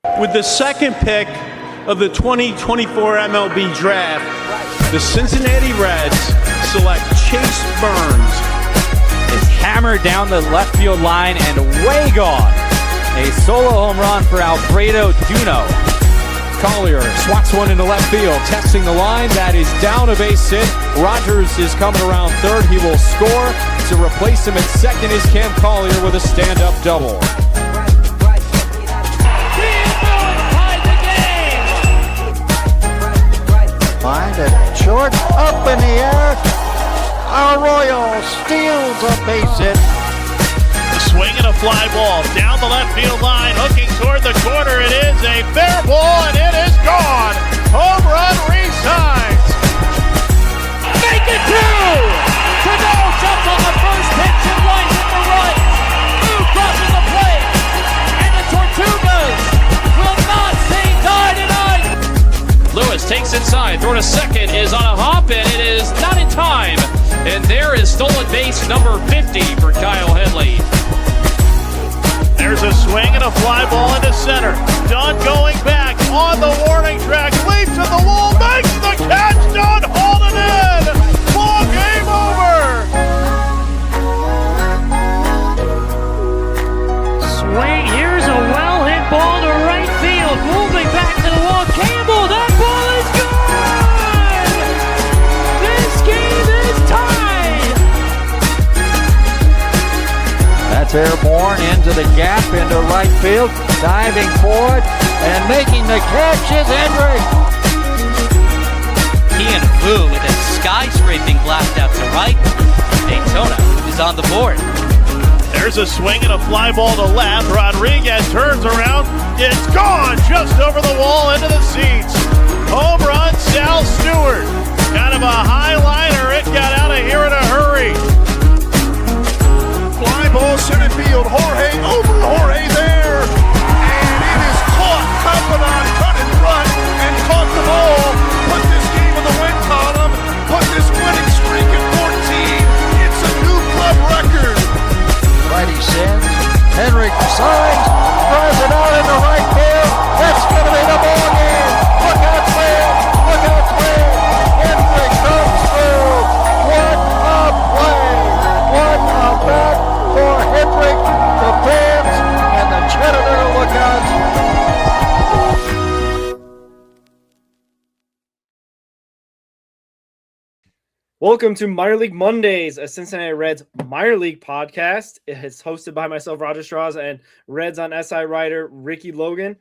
With the second pick of the 2024 MLB Draft, the Cincinnati Reds select Chase Burns. Is hammered down the left field line and way gone. A solo home run for Alfredo Duno. Collier swats one into left field, testing the line. That is down a base hit. Rogers is coming around third. He will score. To replace him at second is Cam Collier with a stand-up double. Find it short, up in the air. Arroyo steals a base hit. A swing and a fly ball down the left field line, hooking toward the corner. It is a fair ball, and it is gone. Home run re-signs. Make it two! Cano jumps on the first pitch and lines it to right. Move crosses the plate, and the Tortugas will not say die tonight. Lewis takes inside, throw to second, is on a hop, and it is not in time. And there is stolen base number 50 for Kyle Headley. There's a swing and a fly ball into center. Dunn going back on the warning track, leaps at the wall, makes the catch. Dunn hauled it in. Ball game over. Swing, here's a well-hit ball to right field. Moving back to the wall. Campbell, that ball is gone! This game is tied! That's airborne into the gap, into right field, diving forward, and making the catch is Hendrick. Ian Fu with a skyscraping blast out to right. Daytona is on the board. There's a swing and a fly ball to left. Rodriguez turns around. It's gone just over the wall into the seats. Home run, Sal Stewart. Kind of a high-liner. It got out of here in a hurry. Fly ball center field. Jorge there. And it is caught. Campanon cut and run and caught the ball. Put this game in the win column. Put this winning streak at 14. It's a new club record. Righty sends. Hendrick signs. Throws it out into right field. That's going to be the ball game. Look out, Twin. Look out, Twin. Hendrick comes through. What a play. What a bat for Hendrick, the fans, and the Chattanooga Lookouts. Welcome to Minor League Mondays, a Cincinnati Reds minor league podcast. It is hosted by myself, Roger Strauss, and Reds on SI writer Ricky Logan.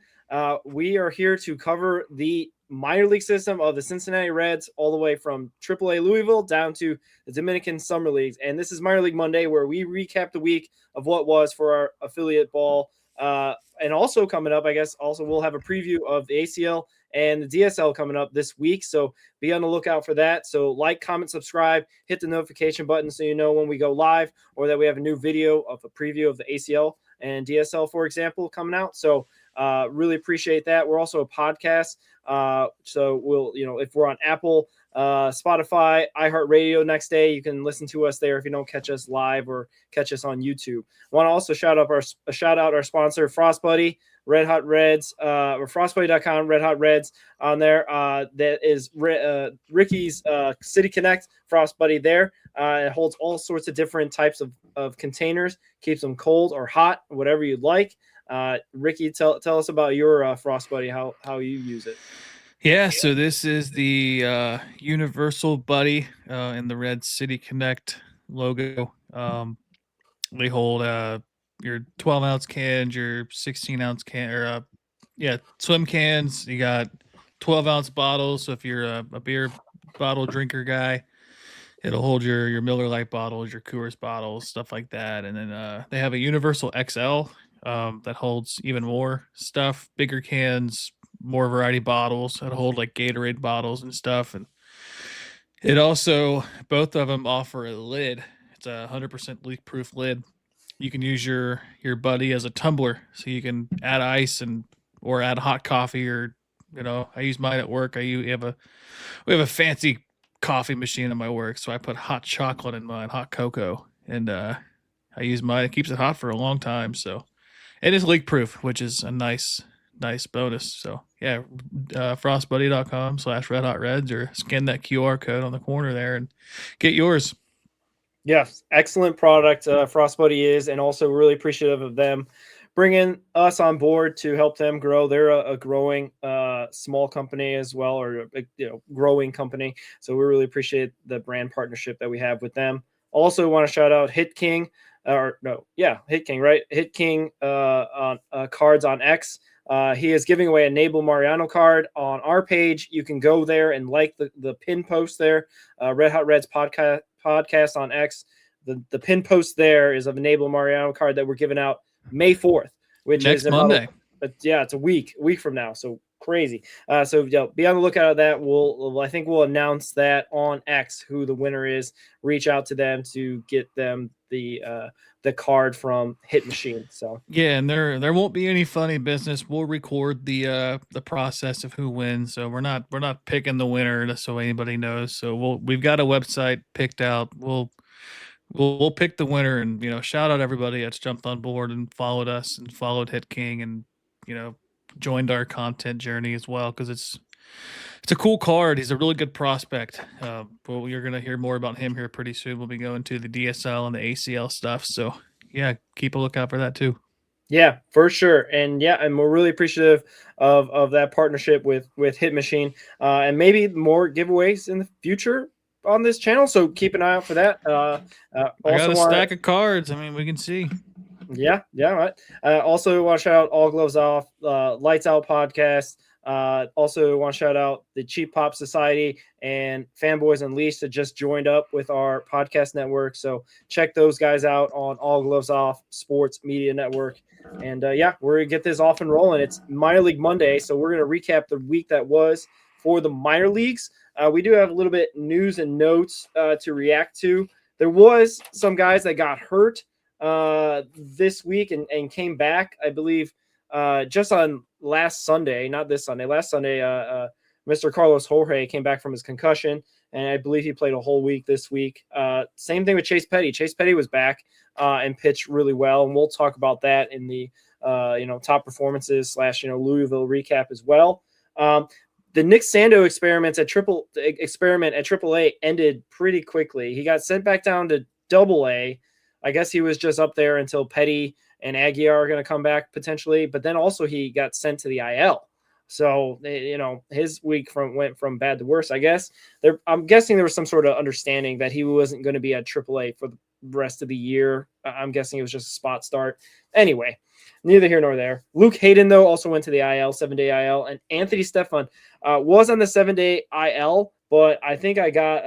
We are here to cover the minor league system of the Cincinnati Reds all the way from AAA Louisville down to the Dominican Summer Leagues. And this is Minor League Monday, where we recap the week of what was for our affiliate ball. And also coming up, I guess, also we'll have a preview of the ACL and the DSL coming up this week. So be on the lookout for that. So like, comment, subscribe, hit the notification button so you know when we go live or that we have a new video of a preview of the ACL and DSL, for example, coming out. So really appreciate that. We're also a podcast. So we'll, if we're on Apple, Spotify, iHeartRadio next day, you can listen to us there if you don't catch us live or catch us on YouTube. I want to also shout out our sponsor, Frost Buddy, Red Hot Reds, or frostbuddy.com, Red Hot Reds on there. That is Ricky's City Connect Frost Buddy there. It holds all sorts of different types of containers, keeps them cold or hot, whatever you'd like. Ricky, tell us about your Frost Buddy, how you use it. Yeah, so this is the Universal Buddy in the Red City Connect logo. They hold your 12-ounce cans, your 16-ounce can, or swim cans. You got 12-ounce bottles. So if you're a beer bottle drinker guy, it'll hold your Miller Lite bottles, your Coors bottles, stuff like that. And then they have a Universal XL that holds even more stuff, bigger cans, more variety bottles that hold like Gatorade bottles and stuff. And it also, both of them offer a lid. It's a 100% leak-proof lid. You can use your buddy as a tumbler, so you can add ice or add hot coffee, or I use mine at work. We have a fancy coffee machine at my work, so I put hot chocolate in mine, hot cocoa, and I use mine. It keeps it hot for a long time. So it is leak proof, which is a nice nice bonus. So yeah, frostbuddy.com/redhotreds, or scan that QR code on the corner there and get yours. Yes, excellent product. Frostbuddy is, and also really appreciative of them bringing us on board to help them grow. They're a growing small company as well, or growing company. So we really appreciate the brand partnership that we have with them. Also want to shout out Hit King, Hit King, right? Hit King on cards on X. He is giving away a Nabel Mariano card on our page. You can go there and like the pin post there. Red Hot Reds podcast on X. The pin post there is of a Nabel Mariano card that we're giving out May 4th, which next is Monday. It's a week from now. So crazy. So be on the lookout of that. I think we'll announce that on X who the winner is. Reach out to them to get them the card from Hit Machine. So yeah, and there won't be any funny business. We'll record the process of who wins. So we're not picking the winner just so anybody knows. So we've got a website picked out. We'll pick the winner, and shout out everybody that's jumped on board and followed us and followed Hit King and joined our content journey as well, because it's a cool card. He's a really good prospect. But you're gonna hear more about him here pretty soon. We'll be going to the DSL and the ACL stuff. So yeah, keep a lookout for that too. Yeah, for sure. And we're really appreciative of that partnership with Hit Machine, and maybe more giveaways in the future on this channel, so keep an eye out for that. I got a stack of cards. I mean, we can see. Yeah, right. Also want to shout out All Gloves Off, Lights Out podcast. Also want to shout out the Cheap Pop Society and Fanboys Unleashed that just joined up with our podcast network. So check those guys out on All Gloves Off Sports Media Network. And we're gonna get this off and rolling. It's Minor League Monday, so we're gonna recap the week that was for the minor leagues. We do have a little bit news and notes to react to. There was some guys that got hurt this week and came back, I believe, just on last Sunday, not this Sunday. Last Sunday, Mr. Carlos Jorge came back from his concussion, and I believe he played a whole week this week. Same thing with Chase Petty. Chase Petty was back and pitched really well, and we'll talk about that in the top performances / Louisville recap as well. The Nick Sando experiment at AAA ended pretty quickly. He got sent back down to AA. I guess he was just up there until Petty and Aguiar are going to come back potentially, but then also he got sent to the IL. So, his week went from bad to worse, I guess. I'm guessing there was some sort of understanding that he wasn't going to be at AAA for the rest of the year. I'm guessing it was just a spot start. Anyway, neither here nor there. Luke Hayden, though, also went to the IL, 7-day IL, and Anthony Stefan was on the 7-day IL, but I think I got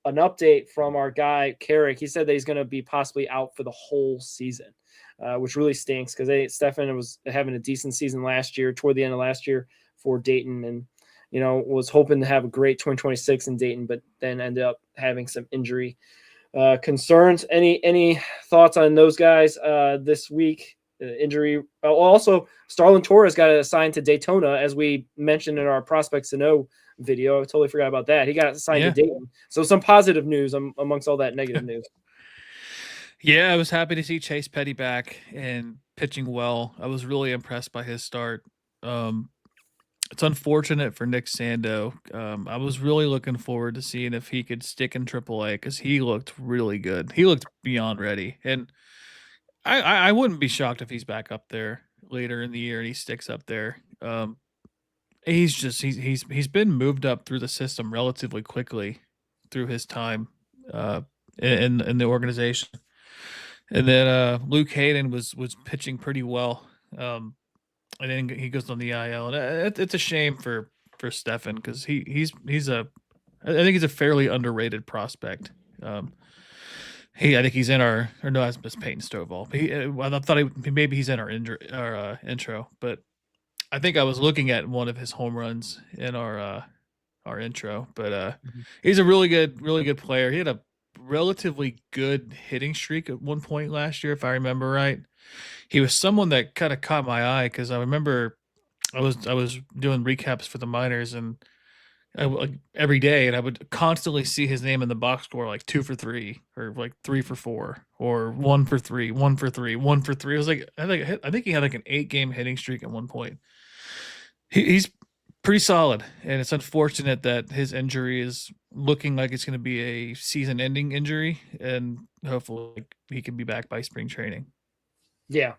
an update from our guy, Carrick. He said that he's going to be possibly out for the whole season, which really stinks because Stefan was having a decent season last year, toward the end of last year for Dayton, and was hoping to have a great 2026 in Dayton, but then ended up having some injury concerns. Any thoughts on those guys this week? Injury. Also, Starlin Torres got assigned to Daytona, as we mentioned in our Prospects to Know video. I totally forgot about that. He got assigned to Dayton. So some positive news amongst all that negative news. Yeah, I was happy to see Chase Petty back and pitching well. I was really impressed by his start. It's unfortunate for Nick Sando. I was really looking forward to seeing if he could stick in AAA because he looked really good. He looked beyond ready. And I wouldn't be shocked if he's back up there later in the year and he sticks up there. He's been moved up through the system relatively quickly through his time in the organization. And then Luke Hayden was pitching pretty well. And then he goes on the IL, and it's a shame for Stefan because I think he's a fairly underrated prospect. I think he's in our, or no, that's Peyton Stovall. I thought maybe he's in our intro, but I think I was looking at one of his home runs in our intro. But he's a really good player. He had a relatively good hitting streak at one point last year, if I remember right. He was someone that kind of caught my eye because I remember I was doing recaps for the minors and every day, and I would constantly see his name in the box score, like 2 for 3 or like 3 for 4 or 1 for 3, 1 for 3, 1 for 3. I was like, I think he had like an 8-game hitting streak at one point. He's pretty solid, and it's unfortunate that his injury is looking like it's going to be a season-ending injury, and hopefully he can be back by spring training. Yeah,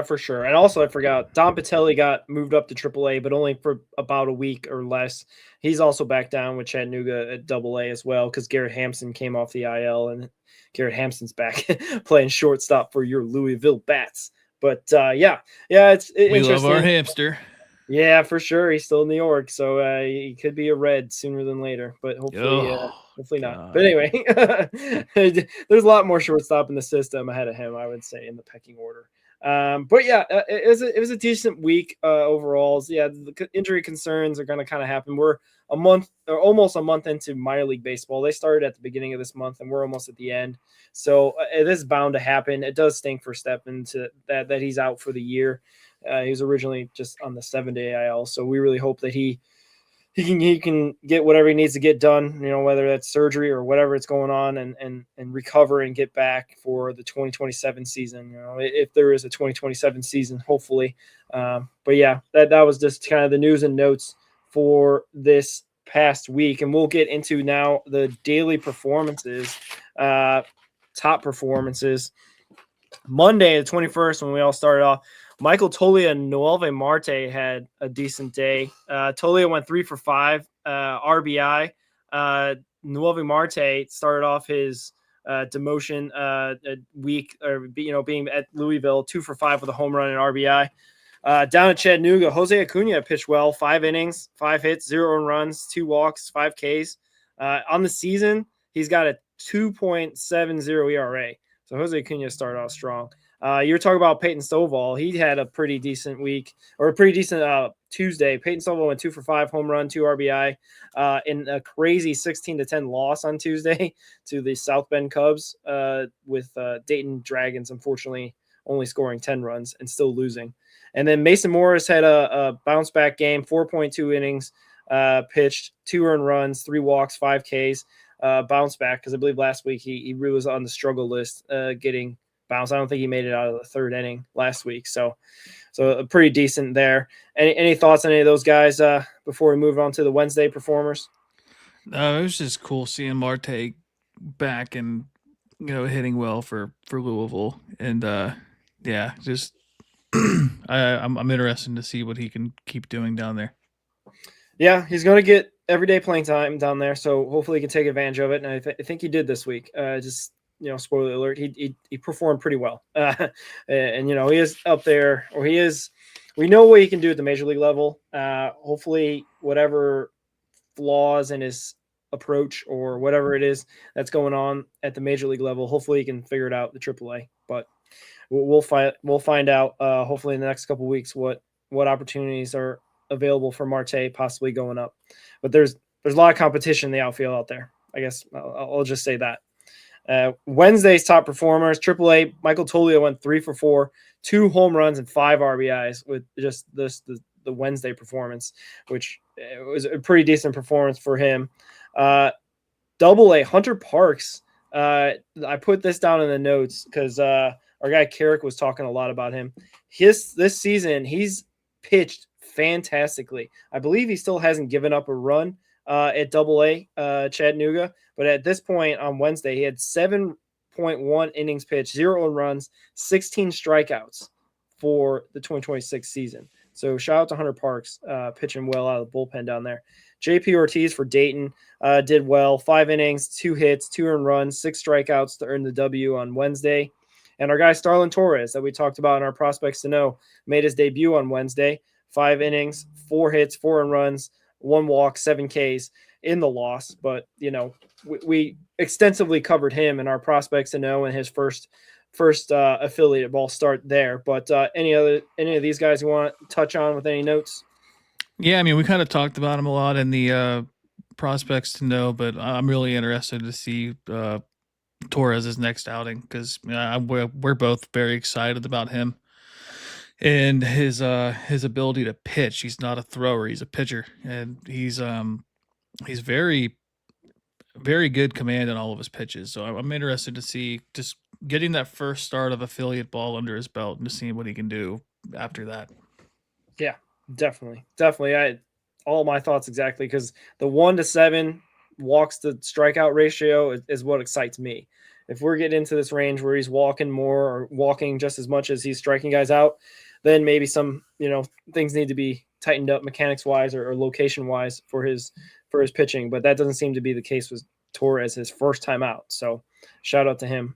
for sure. And also, I forgot, Don Patelli got moved up to AAA, but only for about a week or less. He's also back down with Chattanooga at AA as well, because Garrett Hampson came off the IL, and Garrett Hampson's back playing shortstop for your Louisville Bats. But it's We interesting. love our hamster. Yeah, for sure. He's still in New York, so he could be a Red sooner than later, but hopefully not. But anyway, there's a lot more shortstop in the system ahead of him, I would say, in the pecking order. It was a decent week overall. Yeah, the injury concerns are going to kind of happen. We're almost a month into minor league baseball. They started at the beginning of this month, and we're almost at the end. So it is bound to happen. It does stink for Steppen that he's out for the year. He was originally just on the 7-day IL, so we really hope that he can get whatever he needs to get done, whether that's surgery or whatever it's going on, and recover and get back for the 2027 season, if there is a 2027 season, hopefully. That was just kind of the news and notes for this past week. And we'll get into now the daily performances, top performances. Monday, the 21st, when we all started off, Michael Toglia and Noelvi Marte had a decent day. Toglia went 3 for 5 RBI. Noelvi Marte started off his demotion week, or being at Louisville, 2 for 5 with a home run and RBI. Down at Chattanooga, Jose Acuna pitched well, 5 innings, 5 hits, 0 runs, 2 walks, 5 Ks. On the season, he's got a 2.70 ERA. So Jose Acuna started off strong. You're talking about Peyton Stovall. He had a pretty decent week, or a pretty decent Tuesday. Peyton Stovall went 2 for 5, home run, 2 RBI, in a crazy 16-10 loss on Tuesday to the South Bend Cubs, with Dayton Dragons, unfortunately, only scoring 10 runs and still losing. And then Mason Morris had a bounce back game, 4.2 innings pitched, 2 earned runs, 3 walks, 5 Ks. Bounce back, because I believe last week he really was on the struggle list getting bounced. I don't think he made it out of the 3rd inning last week, so pretty decent there. Any thoughts on any of those guys before we move on to the Wednesday performers? It was just cool seeing Marte back and hitting well for Louisville, and just I'm interested to see what he can keep doing down there. Yeah, he's going to get everyday playing time down there, so hopefully he can take advantage of it. And I think he did this week. Spoiler alert, he performed pretty well. And he is up there, or he is. We know what he can do at the major league level. Hopefully, whatever flaws in his approach or whatever it is that's going on at the major league level, hopefully he can figure it out at the AAA. But we'll find out. Hopefully in the next couple of weeks what opportunities are available for Marte possibly going up. But there's a lot of competition in the outfield out there. I guess I'll just say that. Wednesday's top performers, AAA, Michael Toglia went 3 for 4, 2 home runs and 5 RBIs with just the Wednesday performance, which was a pretty decent performance for him. AA, Hunter Parks. I put this down in the notes because our guy Carrick was talking a lot about him. This season, he's pitched fantastically. I believe he still hasn't given up a run at AA Chattanooga, but at this point on Wednesday, he had 7.1 innings pitched, 0 runs, 16 strikeouts for the 2026 season. So shout out to Hunter Parks, pitching well out of the bullpen down there. JP Ortiz for Dayton did well, 5 innings, 2 hits, 2 earned runs, 6 strikeouts to earn the W on Wednesday. And our guy Starlin Torres that we talked about in our prospects to know made his debut on Wednesday. 5 innings, 4 hits, 4 earned runs, 1 walk, 7 Ks in the loss. But, we extensively covered him in our prospects to know in his first affiliate ball start there. But any of these guys you want to touch on with any notes? Yeah, I mean, we kind of talked about him a lot in the prospects to know, but I'm really interested to see Torres' next outing because we're both very excited about him and his ability to pitch. He's not a thrower; he's a pitcher, and he's very, very good command in all of his pitches. So I'm interested to see just getting that first start of affiliate ball under his belt and to see what he can do after that. Definitely. I all my thoughts exactly, because the 1-7 walks to strikeout ratio is what excites me. If we're getting into this range where he's walking more or walking just as much as he's striking guys out, then maybe some things need to be tightened up mechanics wise or location wise for his pitching. But that doesn't seem to be the case with Torres his first time out. So shout out to him.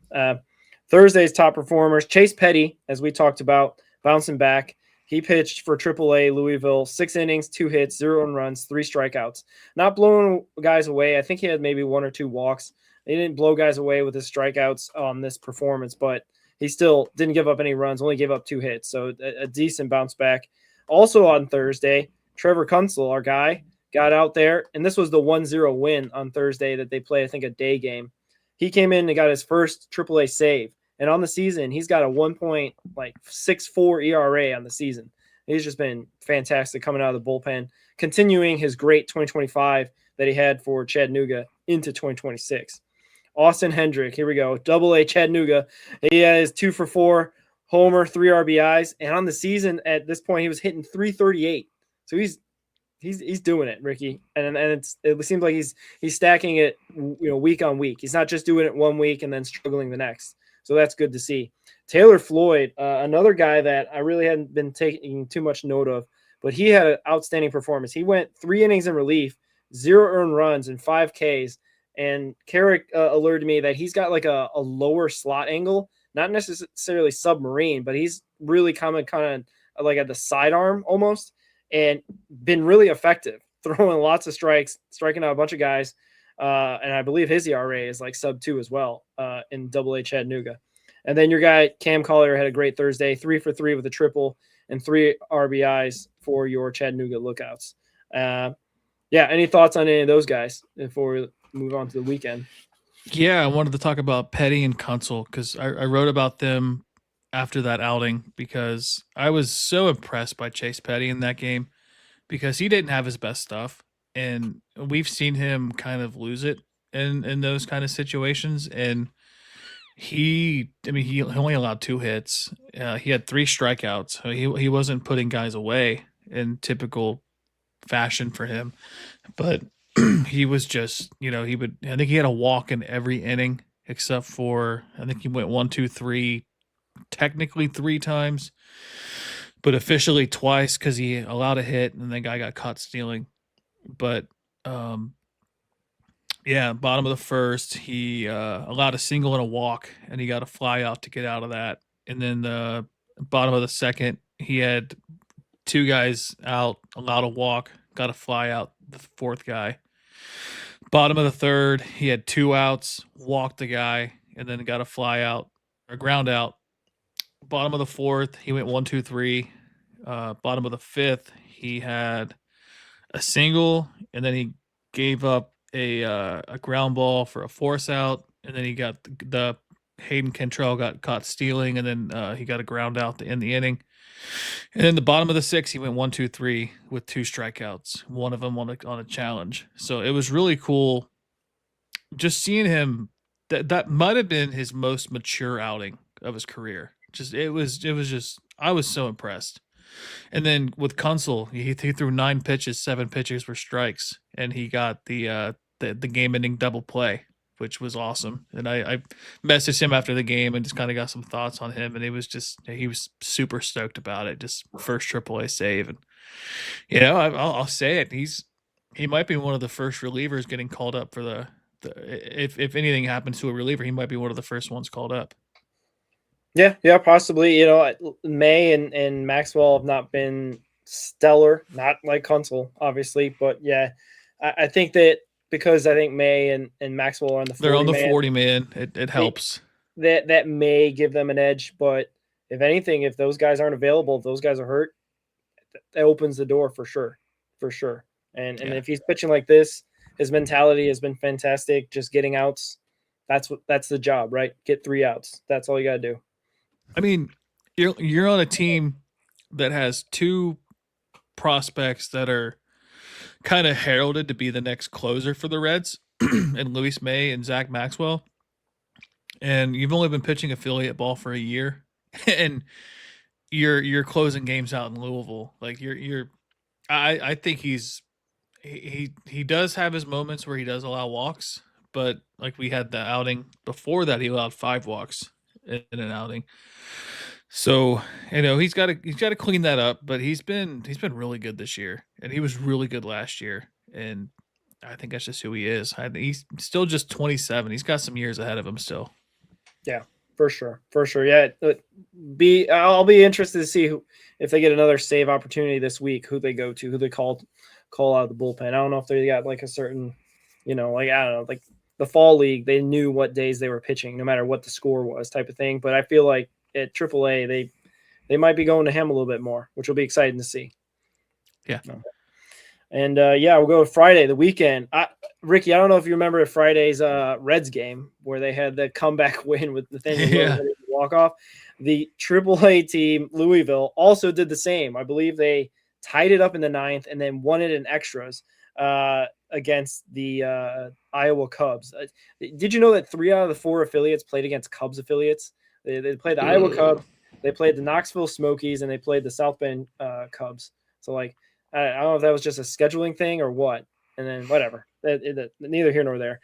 Thursday's top performers: Chase Petty, as we talked about, bouncing back. He pitched for AAA Louisville, 6 innings, 2 hits, 0 earned runs, 3 strikeouts. Not blowing guys away. I think he had maybe 1 or 2 walks. He didn't blow guys away with his strikeouts on this performance, but he still didn't give up any runs, only gave up 2 hits. So a decent bounce back. Also on Thursday, Trevor Kunzel, our guy, got out there, and this was the 1-0 win on Thursday that they played, I think, a day game. He came in and got his first AAA save. And on the season, he's got a 1.64 ERA on the season. He's just been fantastic coming out of the bullpen, continuing his great 2025 that he had for Chattanooga into 2026. Austin Hendrick, here we go, AA Chattanooga. He has 2 for 4, homer, 3 RBIs, and on the season at this point he was hitting 338. So he's doing it, Ricky, and it seems like he's stacking it, week on week. He's not just doing it 1 week and then struggling the next. So that's good to see. Taylor Floyd, another guy that I really hadn't been taking too much note of, but he had an outstanding performance. He went 3 innings in relief, 0 earned runs, and 5 Ks. And Carrick alerted me that he's got like a lower slot angle, not necessarily submarine, but he's really kind of like at the sidearm almost, and been really effective, throwing lots of strikes, striking out a bunch of guys. And I believe his ERA is like sub-2 as well in AA Chattanooga. And then your guy, Cam Collier, had a great Thursday, 3 for 3 with a triple and 3 RBIs for your Chattanooga Lookouts. Any thoughts on any of those guys before we move on to the weekend? Yeah, I wanted to talk about Petty and Kunzel because I wrote about them after that outing because I was so impressed by Chase Petty in that game because he didn't have his best stuff. And we've seen him kind of lose it in those kind of situations. And he only allowed 2 hits. He had 3 strikeouts. So he wasn't putting guys away in typical fashion for him. But he was just, I think he had a walk in every inning except for, I think he went 1, 2, 3, technically 3 times, but officially twice because he allowed a hit and the guy got caught stealing. But bottom of the first, he allowed a single and a walk, and he got a fly out to get out of that. And then the bottom of the second, he had 2 guys out, allowed a walk, got a fly out, the 4th guy. Bottom of the third, he had 2 outs, walked the guy, and then got a fly out or ground out. Bottom of the 4th, he went 1, 2, 3. Bottom of the 5th, he had a single, and then he gave up a ground ball for a force out, and then he got the Hayden Cantrell got caught stealing, and then he got a ground out to end the inning. And then the bottom of the 6th, he went 1, 2, 3 with 2 strikeouts, one of them on a challenge. So it was really cool just seeing him. That might have been his most mature outing of his career. It was just I was so impressed. And then with Kunzel, he threw 9 pitches, 7 pitches were strikes, and he got the game-ending double play, which was awesome. And I messaged him after the game and just kind of got some thoughts on him, and he was super stoked about it. Just first AAA save, and I'll say it, he might be one of the first relievers getting called up for the if anything happens to a reliever, he might be one of the first ones called up. Yeah, possibly. May and Maxwell have not been stellar, not like Kunzel, obviously, but yeah, I think that because I think May and Maxwell are on the 40 they're on the 40 man, it helps. That may give them an edge, but if anything, if those guys aren't available, if those guys are hurt, that opens the door for sure. And if he's pitching like this, his mentality has been fantastic. Just getting outs, that's the job, right? Get 3 outs. That's all you got to do. I mean, you're on a team that has 2 prospects that are kind of heralded to be the next closer for the Reds, and Luis May and Zach Maxwell. And you've only been pitching affiliate ball for a year, and you're closing games out in Louisville. Like you're I think he does have his moments where he does allow walks, but like we had the outing before that, he allowed 5 walks in an outing. So, he's got to clean that up, but he's been really good this year, and he was really good last year, and I think that's just who he is. He's still just 27. He's got some years ahead of him still. Yeah, for sure. Yeah, I'll be interested to see if they get another save opportunity this week, who they go to, who they call out of the bullpen. I don't know if they got like a certain, I don't know, like the fall league, they knew what days they were pitching, no matter what the score was, type of thing. But I feel like at AAA, they might be going to him a little bit more, which will be exciting to see. Yeah. And we'll go to Friday, the weekend. Ricky, I don't know if you remember Friday's Reds game where they had the comeback win with Nathaniel walk off. The AAA team, Louisville, also did the same. I believe they tied it up in the 9th and then won it in extras against the Iowa Cubs. Did you know that 3 out of the 4 affiliates played against Cubs affiliates? They played the Iowa Cubs, they played the Knoxville Smokies, and they played the South Bend Cubs. So, like, I don't know if that was just a scheduling thing or what. And then whatever. Neither here nor there.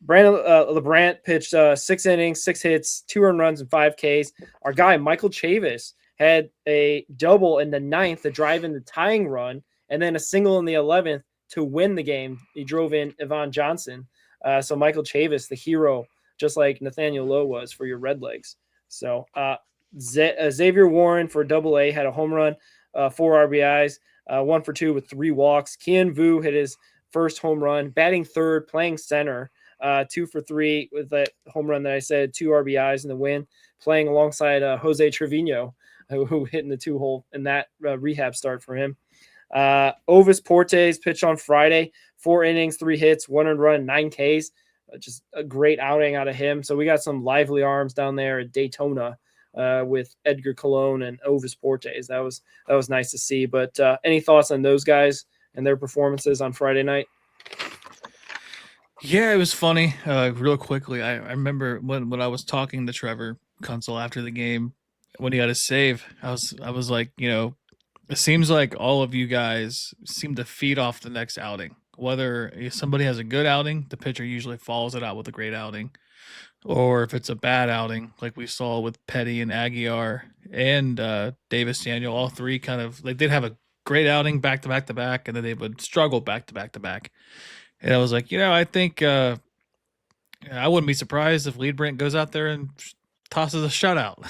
Brandon LeBrant pitched 6 innings, 6 hits, 2 earned runs, and 5 Ks. Our guy, Michael Chavis, had a double in the 9th to drive in the tying run, and then a single in the 11th to win the game. He drove in Yvonne Johnson. So Michael Chavis, the hero, just like Nathaniel Lowe was for your Redlegs. So Xavier Warren for AA had a home run, 4 RBIs, 1 for 2 with 3 walks. Kian Vu hit his first home run, batting third, playing center, 2 for 3 with that home run that I said, 2 RBIs in the win, playing alongside Jose Trevino, who hit in the 2-hole in that rehab start for him. Ovis Portes pitched on Friday, 4 innings, 3 hits, 1 earned run, 9 Ks. Just a great outing out of him. So we got some lively arms down there at Daytona with Edgar Colon and Ovis Portes. That was nice to see. But any thoughts on those guys and their performances on Friday night? Yeah, it was funny. Real quickly, I remember when I was talking to Trevor Kunsel after the game, when he got his save, I was like, it seems like all of you guys seem to feed off the next outing. Whether somebody has a good outing, the pitcher usually follows it out with a great outing. Or if it's a bad outing, like we saw with Petty and Aguiar and Davis Daniel, all 3 kind of like they'd have a great outing back to back to back, and then they would struggle back to back to back. And I was like, I think I wouldn't be surprised if Leadbrant goes out there and tosses a shutout.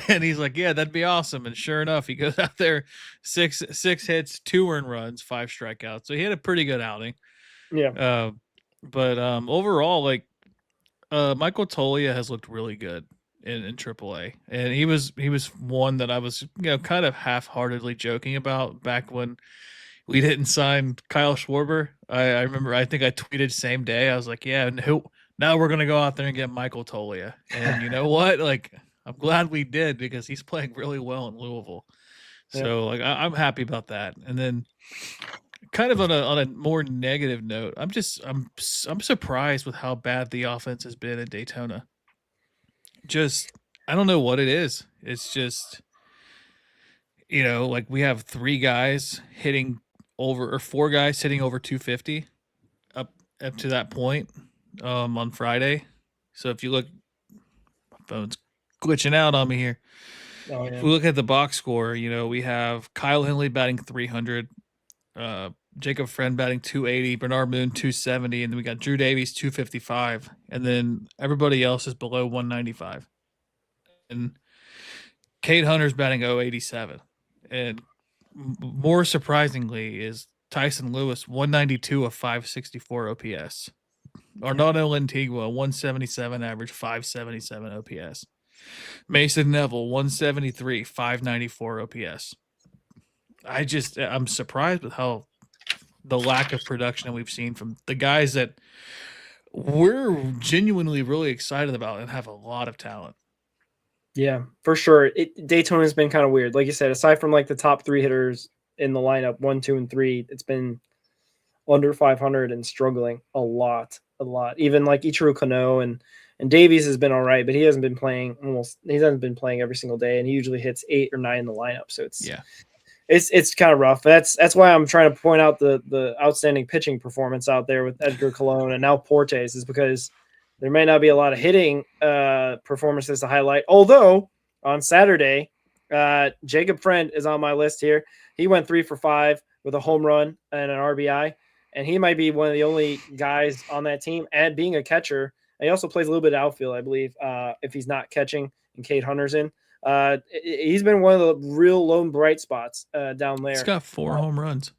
And he's like, yeah, that'd be awesome. And sure enough, he goes out there, 6 hits, 2 earned runs, 5 strikeouts. So he had a pretty good outing. Yeah. But overall, like Michael Tolia has looked really good in AAA, and he was one that I was kind of half-heartedly joking about back when we didn't sign Kyle Schwarber. I remember, I think I tweeted same day. I was like, yeah, now we're going to go out there and get Michael Tolia. And you know what? Like, I'm glad we did, because he's playing really well in Louisville. So like, I'm happy about that. And then kind of on a more negative note, I'm surprised with how bad the offense has been at Daytona. Just, I don't know what it is. It's just, like we have 3 guys hitting over, or 4 guys hitting over 250 up to that point on Friday. So if you look, my phone's glitching out on me here. Oh, yeah. If we look at the box score, we have Kyle Henley batting 300, Jacob Friend batting 280, Bernard Moon 270, and then we got Drew Davies 255, and then everybody else is below 195. And Cade Hunter's batting 087, and more surprisingly is Tyson Lewis 192 of 564 OPS. Arnaldo Lantigua 177 average, 577 OPS. Mason Neville 173, 594 OPS. I'm surprised with how the lack of production that we've seen from the guys that we're genuinely really excited about and have a lot of talent. Yeah, for sure. Daytona's been kind of weird. Like you said, aside from like the top 3 hitters in the lineup, 1, 2, and 3, it's been under 500 and struggling a lot. Even like Ichiro Kano and Davies has been all right, but he hasn't been playing every single day, and he usually hits 8 or 9 in the lineup. So it's kind of rough. That's why I'm trying to point out the outstanding pitching performance out there with Edgar Colon and now Portes, is because there may not be a lot of hitting performances to highlight. Although on Saturday, Jacob Friend is on my list here. He went 3 for 5 with a home run and an RBI, and he might be one of the only guys on that team. And being a catcher, and he also plays a little bit of outfield, I believe, if he's not catching and Cade Hunter's in. He's been one of the real lone bright spots down there. He's got 4 home runs.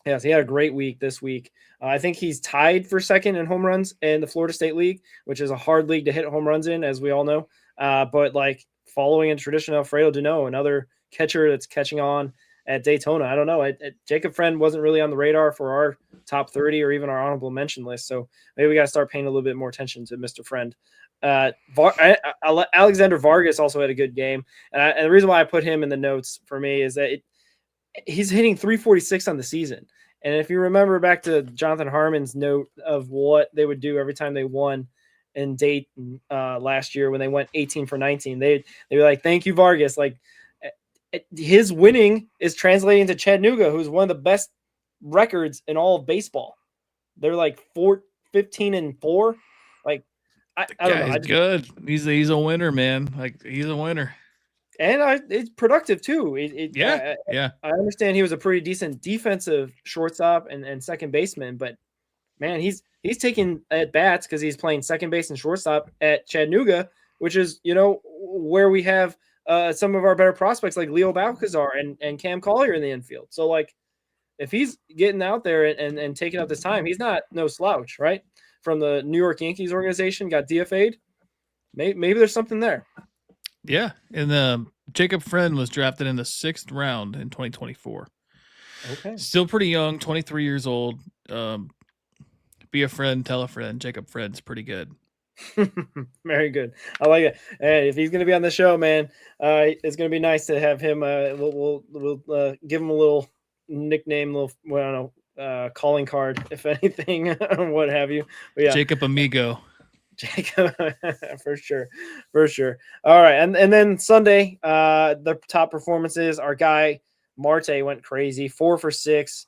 Yes, he had a great week this week. I think he's tied for second in home runs in the Florida State League, which is a hard league to hit home runs in, as we all know. But like following in tradition, Alfredo Duno, another catcher that's catching on at Daytona. I don't know. Jacob Friend wasn't really on the radar for our top 30 or even our honorable mention list. So maybe we got to start paying a little bit more attention to Mr. Friend. Alexander Vargas also had a good game. And the reason why I put him in the notes for me is that he's hitting 346 on the season. And if you remember back to Jonathan Harmon's note of what they would do every time they won in Dayton last year when they went 18 for 19, they were like, thank you, Vargas. Like, his winning is translating to Chattanooga, who's one of the best records in all of baseball. They're like 15-4. Like, I don't know. He's good. He's a winner, man. Like, he's a winner. And it's productive too. Yeah. I understand he was a pretty decent defensive shortstop and second baseman, but man, he's taking at bats because he's playing second base and shortstop at Chattanooga, which is, where we have some of our better prospects like Leo Balcazar and Cam Collier in the infield. So like, if he's getting out there and taking up this time, he's not no slouch, right? From the New York Yankees organization, got DFA'd. Maybe there's something there. Yeah, and Jacob Friend was drafted in the 6th round in 2024. Okay. Still pretty young, 23 years old. Be a friend, tell a friend. Jacob Friend's pretty good. Very good. I like it. And if he's going to be on the show, man, it's going to be nice to have him. We'll give him a little nickname, calling card, if anything, what have you. But yeah. Jacob Amigo. Jacob, for sure. All right, and then Sunday, the top performances. Our guy Marte went crazy, 4 for 6,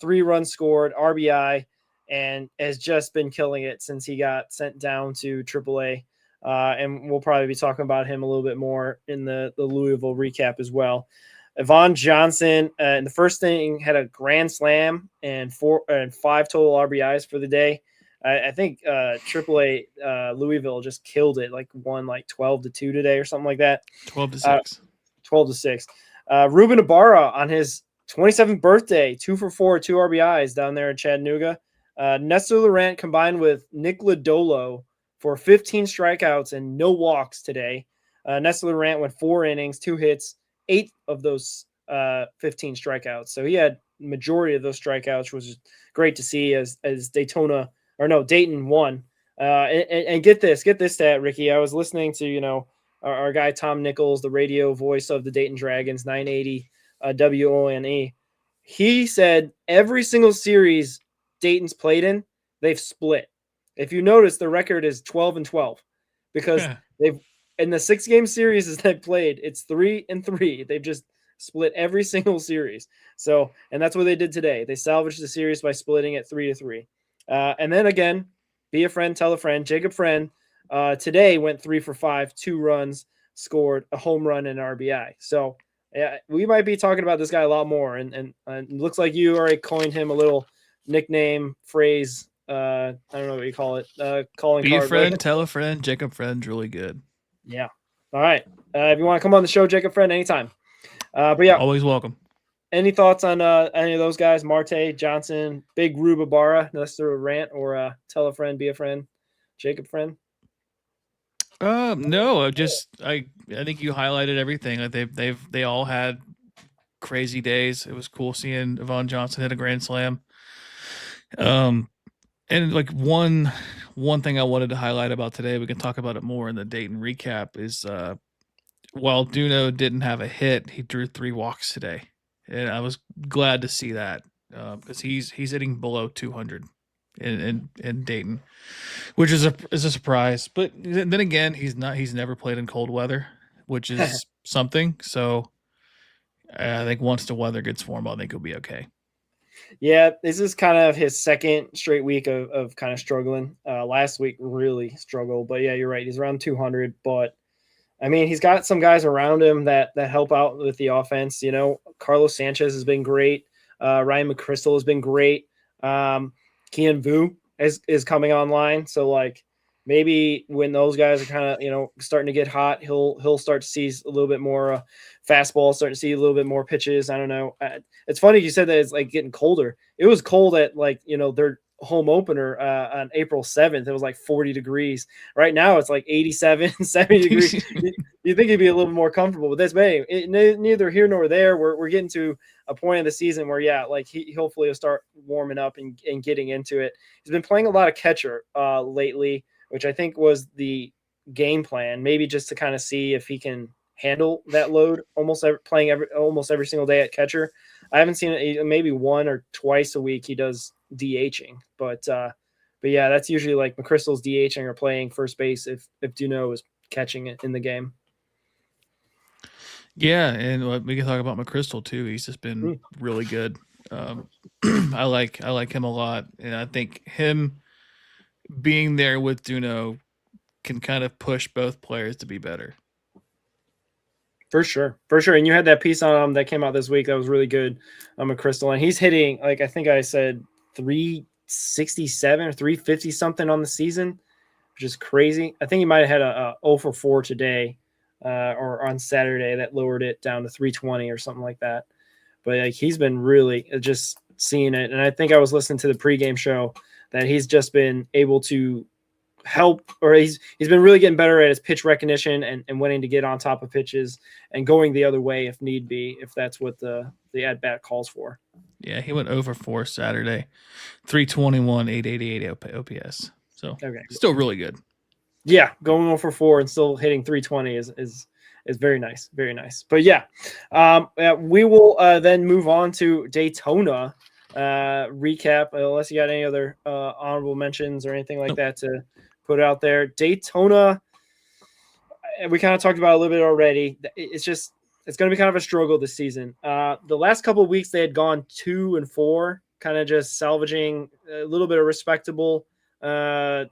3 runs scored, RBI, and has just been killing it since he got sent down to AAA. And we'll probably be talking about him a little bit more in the Louisville recap as well. Yvonne Johnson in the first inning had a grand slam and 5 total RBIs for the day. I think AAA Louisville just killed it, won 12-2 today or something like that. 12-6. 12-6. Ruben Ibarra on his 27th birthday, 2 for 4, 2 RBIs down there in Chattanooga. Nestor Laurent combined with Nick Lodolo for 15 strikeouts and no walks today. Nestor Laurent went 4 innings, 2 hits, 8 of those 15 strikeouts. So he had majority of those strikeouts, which was great to see as Dayton won. And get this stat, Ricky. I was listening to, our guy Tom Nichols, the radio voice of the Dayton Dragons, 980 WONE. He said every single series Dayton's played in, they've split. If you notice, the record is 12-12 because they've in the 6-game series they've played, it's 3-3. They've just split every single series. So, and that's what they did today. They salvaged the series by splitting it 3-3. And then again, be a friend, tell a friend. Jacob Friend today went 3 for 5, 2 runs, scored a home run and an RBI. So yeah, we might be talking about this guy a lot more. And it looks like you already coined him a little nickname phrase. I don't know what you call it. Calling be card. a friend, tell a friend. Jacob Friend's really good. Yeah. All right. If you want to come on the show, Jacob Friend, anytime. But yeah, always welcome. Any thoughts on any of those guys? Marte, Johnson, Big Rube Ibarra, Nestor Rant, or tell a friend, be a friend, Jacob Friend? No, I think you highlighted everything. Like they all had crazy days. It was cool seeing Yvonne Johnson hit a grand slam. And like one thing I wanted to highlight about today, we can talk about it more in the Dayton recap, is while Duno didn't have a hit, he drew 3 walks today. And I was glad to see that because he's hitting below 200 in Dayton, which is a surprise. But then again, he's never played in cold weather, which is something. So I think once the weather gets warm, I think he'll be okay. Yeah, this is kind of his second straight week of kind of struggling. Last week really struggled, but yeah, you're right. He's around 200, but I mean, he's got some guys around him that help out with the offense. You know, Carlos Sanchez has been great. Ryan McChrystal has been great. Kian Vu is coming online, so like maybe when those guys are kind of starting to get hot, he'll start to see a little bit more fastball, starting to see a little bit more pitches. I don't know. It's funny you said that it's like getting colder. It was cold at their home opener on April 7th. It was like 40 degrees. Right now it's like 87, 70 degrees. You think he'd be a little bit more comfortable with this, but neither here nor there. We're getting to a point of the season where he hopefully will start warming up and getting into it. He's been playing a lot of catcher lately, which I think was the game plan, maybe just to kind of see if he can handle that load. Almost every single day at catcher. I haven't seen it. Maybe one or twice a week he does DHing, but yeah, that's usually like McChrystal's DHing or playing first base if Duno is catching it in the game. Yeah, and we can talk about McChrystal too. He's just been really good. I like him a lot, and I think him being there with Duno can kind of push both players to be better. For sure. And you had that piece on him that came out this week that was really good on McChrystal, and he's hitting, like I think I said, 367 or 350 something on the season, which is crazy. I think he might have had a 0 for 4 today or on Saturday that lowered it down to 320 or something like that. But he's been really just seeing it, and I think I was listening to the pregame show that he's just been able to help, or he's been really getting better at his pitch recognition and wanting to get on top of pitches and going the other way if need be, if that's what the at bat calls for. Yeah, he went over 4 Saturday, 321, 888 OPS. So still really good. Yeah, going over 4 and still hitting 320 is very nice, very nice. But yeah, we will then move on to Daytona recap. Unless you got any other honorable mentions or anything like that to put out there. Daytona, we kind of talked about it a little bit already. It's going to be kind of a struggle this season. The last couple of weeks they had gone 2-4, kind of just salvaging a little bit of respectable, not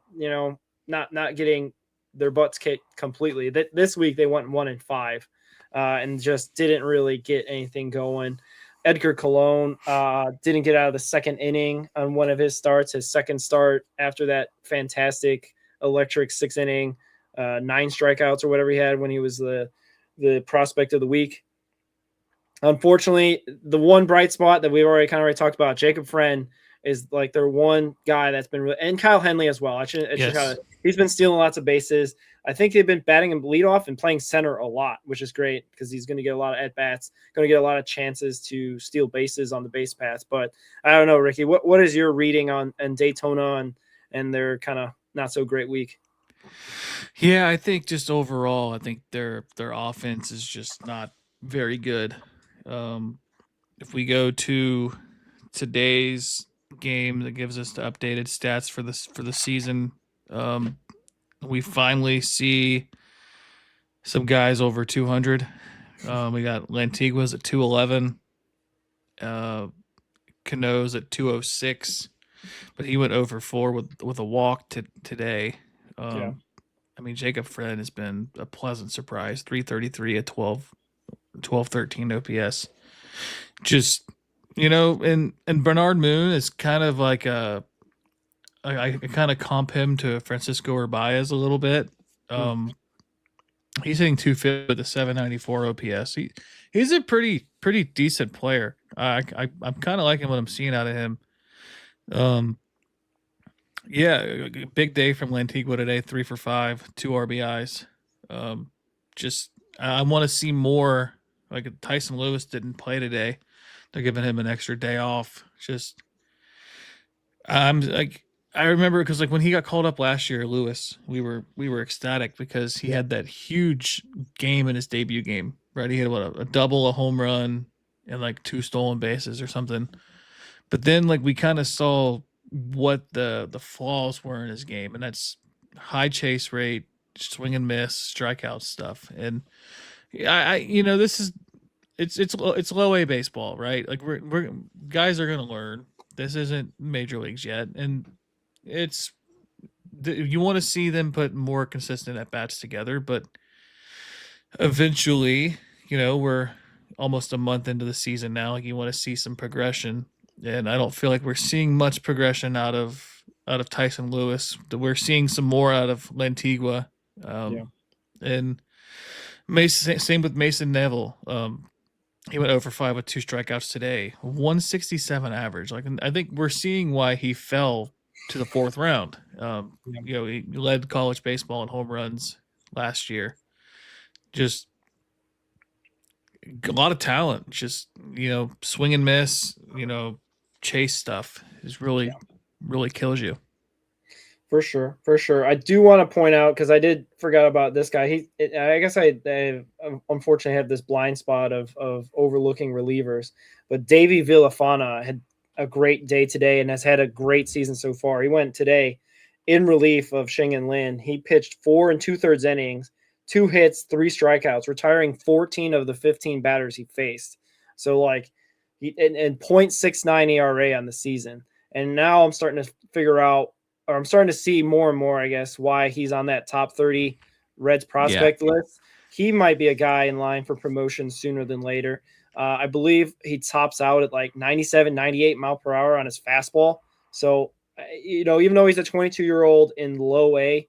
getting their butts kicked completely. This week they went 1-5 and just didn't really get anything going. Edgar Colon didn't get out of the second inning on one of his starts, his second start after that fantastic electric 6 inning, 9 strikeouts or whatever he had when he was the prospect of the week. Unfortunately, the one bright spot that we've already talked about, Jacob Friend, is like their one guy that's been really, and Kyle Henley as well. He's been stealing lots of bases. I think they've been batting him leadoff and playing center a lot, which is great because he's going to get a lot of at-bats, going to get a lot of chances to steal bases on the base paths. But I don't know, Ricky, what is your reading on Daytona and their kind of not so great week? Yeah, I think just overall, I think their offense is just not very good. If we go to today's game that gives us the updated stats for the season, we finally see some guys over 200. We got Lantigua's at 211, Cano's at 206, but he went over 4 with a walk today. I mean, Jacob Friend has been a pleasant surprise. 333 at 1213 OPS. Just, and Bernard Moon is kind of like I kind of comp him to Francisco Urbaez a little bit. He's hitting 250 with a 794 OPS. He's a pretty decent player. I'm kind of liking what I'm seeing out of him. Yeah, big day from Lantigua today. 3 for 5, 2 RBIs. I want to see more. Like Tyson Lewis didn't play today. They're giving him an extra day off. I remember because when he got called up last year, Lewis, we were ecstatic because he had that huge game in his debut game, right? He had a double, a home run, and 2 stolen bases or something. But then we kind of saw what the flaws were in his game, and that's high chase rate, swing and miss, strikeout stuff. And I this is it's low A baseball, right? Like we're guys are gonna learn. This isn't major leagues yet, and you want to see them put more consistent at bats together, but eventually, we're almost a month into the season now. Like you want to see some progression, and I don't feel like we're seeing much progression out of Tyson Lewis. We're seeing some more out of Lantigua, and same with Mason Neville. He went 0-for-5 with 2 strikeouts today, 167 average. Like I think we're seeing why he fell to the 4th round. He led college baseball in home runs last year. Just a lot of talent. Just swing and miss. Chase stuff is really kills you. For sure. I do want to point out, because I did forget about this guy. I guess I unfortunately have this blind spot of overlooking relievers, but Davey Villafana had a great day today and has had a great season so far. He went today in relief of Shingen Lin. He pitched 4 2/3 innings, 2 hits, 3 strikeouts, retiring 14 of the 15 batters he faced. So and 0.69 ERA on the season. And now I'm starting to figure out, or I'm starting to see more and more, I guess, why he's on that top 30 Reds prospect list. He might be a guy in line for promotion sooner than later. I believe he tops out at like 97, 98 mile per hour on his fastball. So, even though he's a 22-year-old in low A,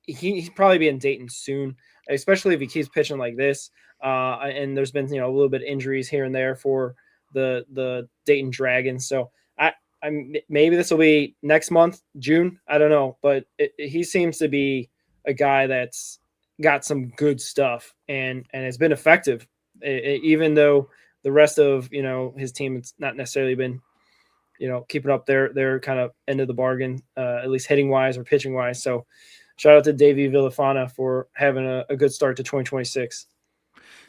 he'd probably be in Dayton soon, especially if he keeps pitching like this. And there's been, a little bit of injuries here and there for the Dayton Dragons. So maybe this will be next month, June. I don't know, but he seems to be a guy that's got some good stuff and has been effective, even though the rest of his team has not necessarily been keeping up their kind of end of the bargain, at least hitting wise or pitching wise. So shout out to Davey Villafana for having a good start to 2026.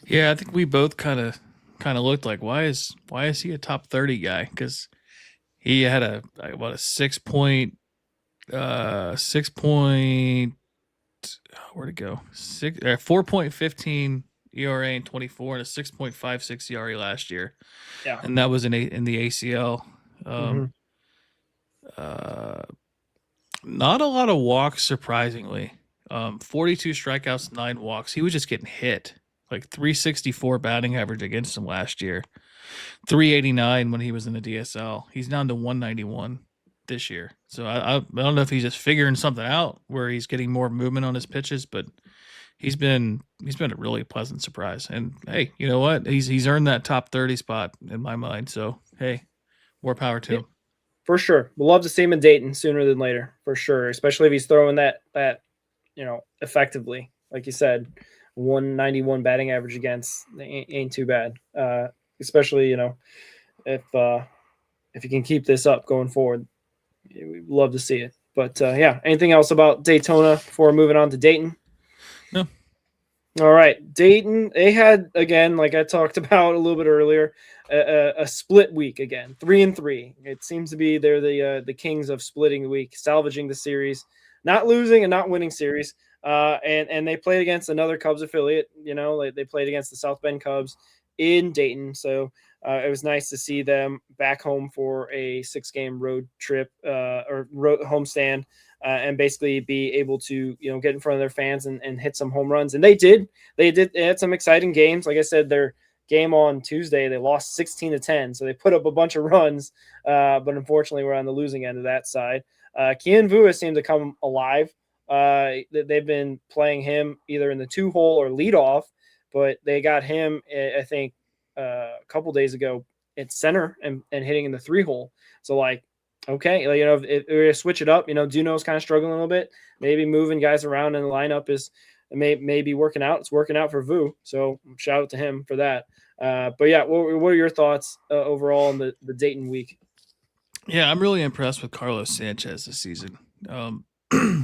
Yeah, I think we both kind of looked like, why is he a top 30 guy? Because he had a 4.15 ERA in 24 and a 6.56 ERA last year. Yeah, and that was in the ACL. Not a lot of walks, surprisingly. 42 strikeouts, 9 walks. He was just getting hit. Like 364 batting average against him last year. 389 when he was in the DSL. He's down to 191 this year. So I don't know if he's just figuring something out where he's getting more movement on his pitches, but he's been a really pleasant surprise. And hey, you know what? He's earned that top 30 spot in my mind. So hey, more power to him. For sure. We'll love to see him in Dayton sooner than later, for sure. Especially if he's throwing that effectively. Like you said, 191 batting average against ain't too bad. Especially, if you can keep this up going forward, we'd love to see it. But anything else about Daytona before moving on to Dayton? No. All right, Dayton. They had, again, like I talked about a little bit earlier, a split week again, 3-3. It seems to be they're the kings of splitting the week, salvaging the series, not losing and not winning series. And they played against another Cubs affiliate. They played against the South Bend Cubs in Dayton. So it was nice to see them back home for a 6-game road trip or road homestand and basically be able to, get in front of their fans and hit some home runs. And they did. They had some exciting games. Like I said, their game on Tuesday, they lost 16-10. So they put up a bunch of runs, but unfortunately we're on the losing end of that side. Kian Vu has seemed to come alive. They've been playing him either in the 2-hole or leadoff, but they got him, I think, a couple days ago at center and hitting in the 3-hole. So okay, if we're gonna switch it up, Duno's kind of struggling a little bit. Maybe moving guys around in the lineup may be working out. It's working out for Vu. So shout out to him for that. But yeah, what are your thoughts overall on the Dayton week? Yeah, I'm really impressed with Carlos Sanchez this season.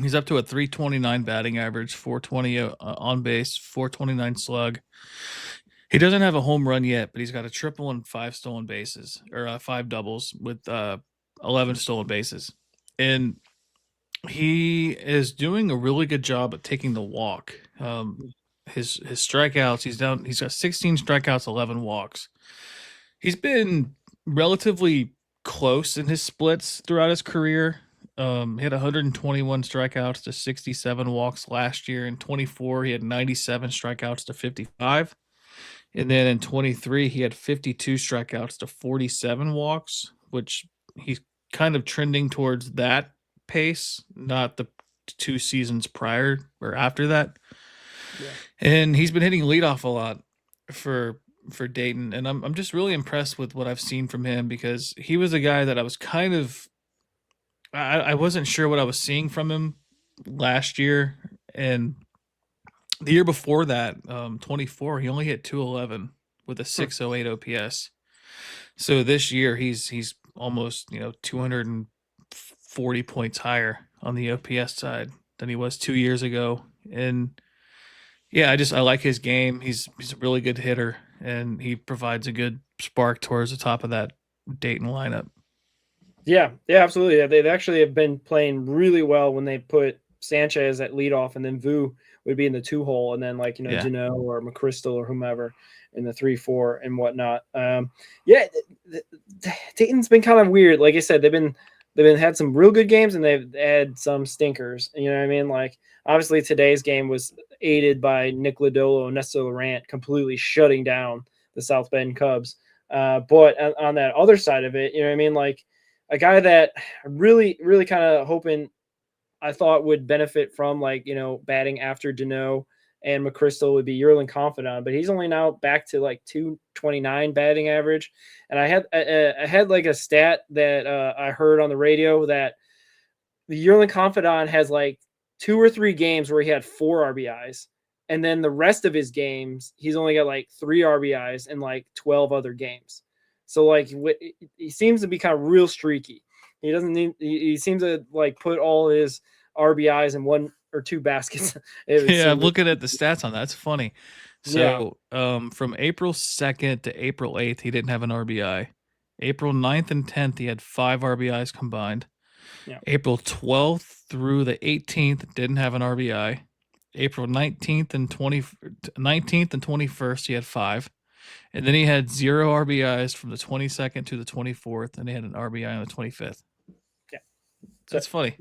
He's up to a 329 batting average, 420 on base, 429 slug. He doesn't have a home run yet, but he's got a triple and 5 stolen bases, or 5 doubles with 11 stolen bases. And he is doing a really good job at taking the walk. his strikeouts. He's got 16 strikeouts, 11 walks. He's been relatively close in his splits throughout his career. He had 121 strikeouts to 67 walks last year. In 24, he had 97 strikeouts to 55. And then in 23, he had 52 strikeouts to 47 walks, which he's kind of trending towards that pace, not the 2 seasons prior or after that. Yeah. And he's been hitting leadoff a lot for Dayton, and I'm just really impressed with what I've seen from him, because he was a guy that I was kind of I wasn't sure what I was seeing from him last year, and the year before that, 24, he only hit 211 with a 608 OPS. So this year he's almost 240 points higher on the OPS side than he was 2 years ago, and yeah, I like his game. He's a really good hitter, and he provides a good spark towards the top of that Dayton lineup. Yeah, absolutely. They actually have been playing really well when they put Sanchez at leadoff, and then Vu would be in the 2 hole, and then Jano or McChrystal or whomever in the 3-4 and whatnot. Dayton's been kind of weird. Like I said, they've had some real good games, and they've had some stinkers. You know what I mean? Like, obviously today's game was aided by Nick Lodolo and Nestor Laurent completely shutting down the South Bend Cubs. But on that other side of it, you know what I mean? Like, a guy that really, really kind of hoping I thought would benefit from, batting after Dano and McChrystal would be Yerlin Confidant, but he's only now back to 229 batting average. And I had a stat that I heard on the radio that the Yerlin Confidant has 2 or 3 games where he had 4 RBIs. And then the rest of his games, he's only got 3 RBIs in 12 other games. So he seems to be kind of real streaky. He seems to put all his RBIs in 1 or 2 baskets. I'm looking at the stats on that. It's funny. So from April 2nd to April 8th, he didn't have an RBI. April 9th and 10th, he had 5 RBIs combined. Yeah. April 12th through the 18th, didn't have an RBI. April 19th and 21st, he had 5. And then he had 0 RBIs from the 22nd to the 24th, and he had an RBI on the 25th. Yeah. That's funny.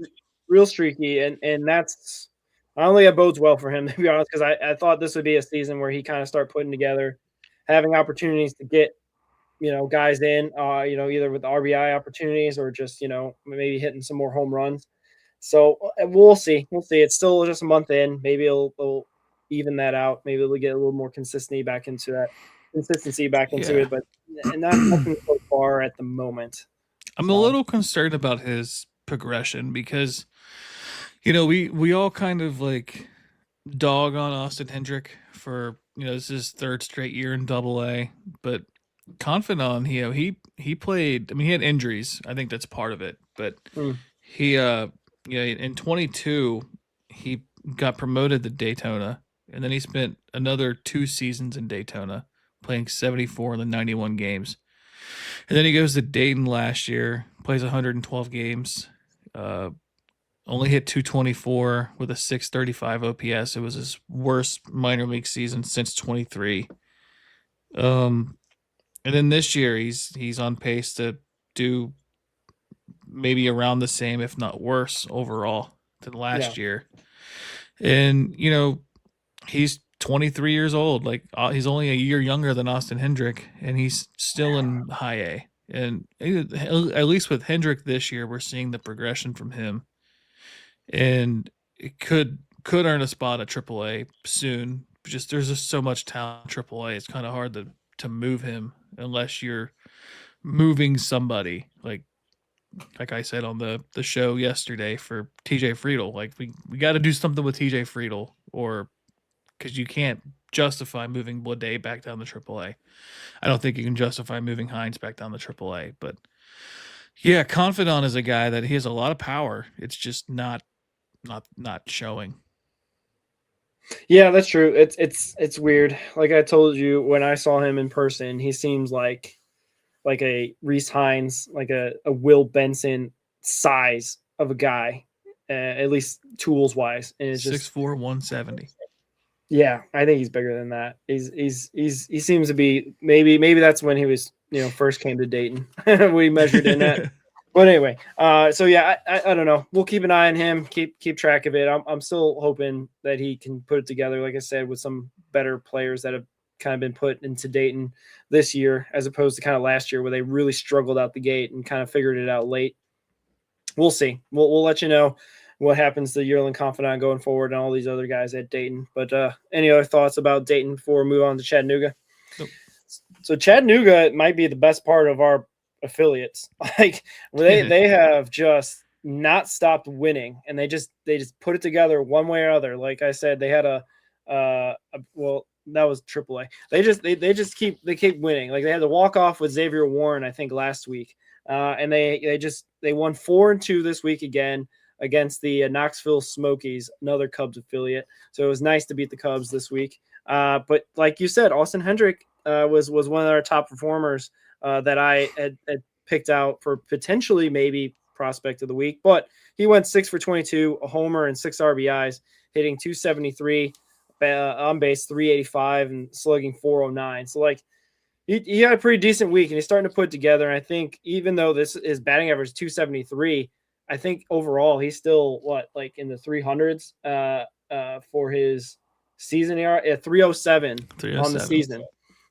Real streaky, and that's – I don't think that bodes well for him, to be honest, because I thought this would be a season where he kind of start putting together, having opportunities to get, guys in, either with RBI opportunities or just, maybe hitting some more home runs. So we'll see. It's still just a month in. Maybe it'll even that out. Maybe it'll get a little more consistency back into it, but not nothing so far at the moment. I'm a little concerned about his progression because, we all kind of dog on Austin Hendrick for, this is his 3rd straight year in AA, but Confidant, he played, he had injuries. I think that's part of it, but he, in 22, he got promoted to Daytona, and then he spent another 2 seasons in Daytona, playing 74 in the 91 games. And then he goes to Dayton last year, plays 112 games, only hit 224 with a 635 OPS. It was his worst minor league season since 23. And then this year he's on pace to do maybe around the same, if not worse, overall than last year. And, he's 23 years old. He's only a year younger than Austin Hendrick, and he's still in high A. And at least with Hendrick this year, we're seeing the progression from him. And it could earn a spot at AAA soon. There's just so much talent at AAA. It's kind of hard to move him unless you're moving somebody. Like I said on the show yesterday for TJ Friedel. We got to do something with TJ Friedel, or because you can't justify moving Bleday back down to AAA. I don't think you can justify moving Hines back down to AAA. But yeah, Confidant is a guy that he has a lot of power. It's just not showing. Yeah, that's true. It's weird. Like I told you, when I saw him in person, he seems like a Reese Hines, like a Will Benson size of a guy, at least tools wise. And it's just 6'4", 170. Yeah, I think he's bigger than that. He seems to be maybe that's when he was first came to Dayton. We measured in that. But anyway, so yeah, I don't know. We'll keep an eye on him. Keep track of it. I'm still hoping that he can put it together, like I said, with some better players that have kind of been put into Dayton this year, as opposed to kind of last year where they really struggled out the gate and kind of figured it out late. We'll see. We'll let you know what happens to Yearling Confidant going forward and all these other guys at Dayton. But any other thoughts about Dayton before we move on to Chattanooga? Nope. So Chattanooga might be the best part of our affiliates. Like they have just not stopped winning, and they just put it together one way or other. Like I said, they had well, that was AAA. They keep winning. Like they had the walk off with Xavier Warren, I think, last week, and they won 4-2 this week again against the Knoxville Smokies, another Cubs affiliate. So it was nice to beat the Cubs this week. But like you said, Austin Hendrick was one of our top performers that I had picked out for potentially maybe prospect of the week. But he went 6 for 22, a homer and 6 RBIs, hitting 273, on base 385, and slugging 409. So like he had a pretty decent week, and he's starting to put it together. And I think even though his batting average is 273, I think overall he's still like in the 300s for his season ERA, 307 on the season.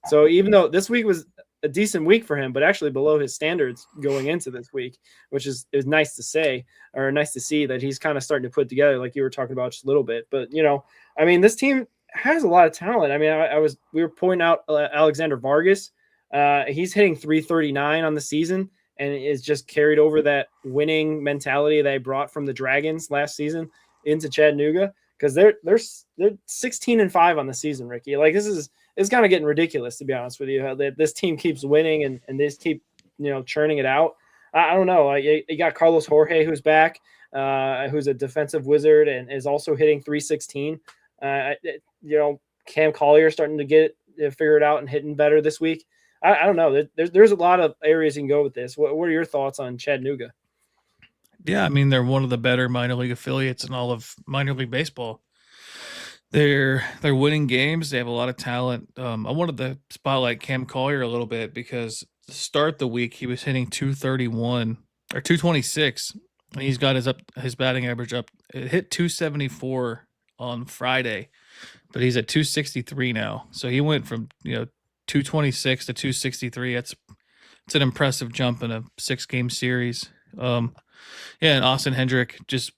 So even though this week was a decent week for him, but actually below his standards going into this week, which is nice to say, or nice to see that he's kind of starting to put together, like you were talking about just a little bit. But I mean, this team has a lot of talent. I mean, we were pointing out Alexander Vargas. He's hitting 339 on the season, and is just carried over that winning mentality they brought from the Dragons last season into Chattanooga, because they're 16-5 on the season, Ricky. Like it's kind of getting ridiculous, to be honest with you, how this team keeps winning and they just keep churning it out. I don't know. You got Carlos Jorge, who's back, who's a defensive wizard and is also hitting 316. Cam Collier starting to get it figured out and hitting better this week. I don't know. There's a lot of areas you can go with this. What are your thoughts on Chattanooga? Yeah, I mean, they're one of the better minor league affiliates in all of minor league baseball. They're winning games. They have a lot of talent. I wanted to spotlight Cam Collier a little bit, because to start the week he was hitting 231 or 226, and he's got his batting average up. It hit 274 on Friday, but he's at 263 now. So he went from 226 to 263. It's an impressive jump in a 6-game series. And Austin Hendrick just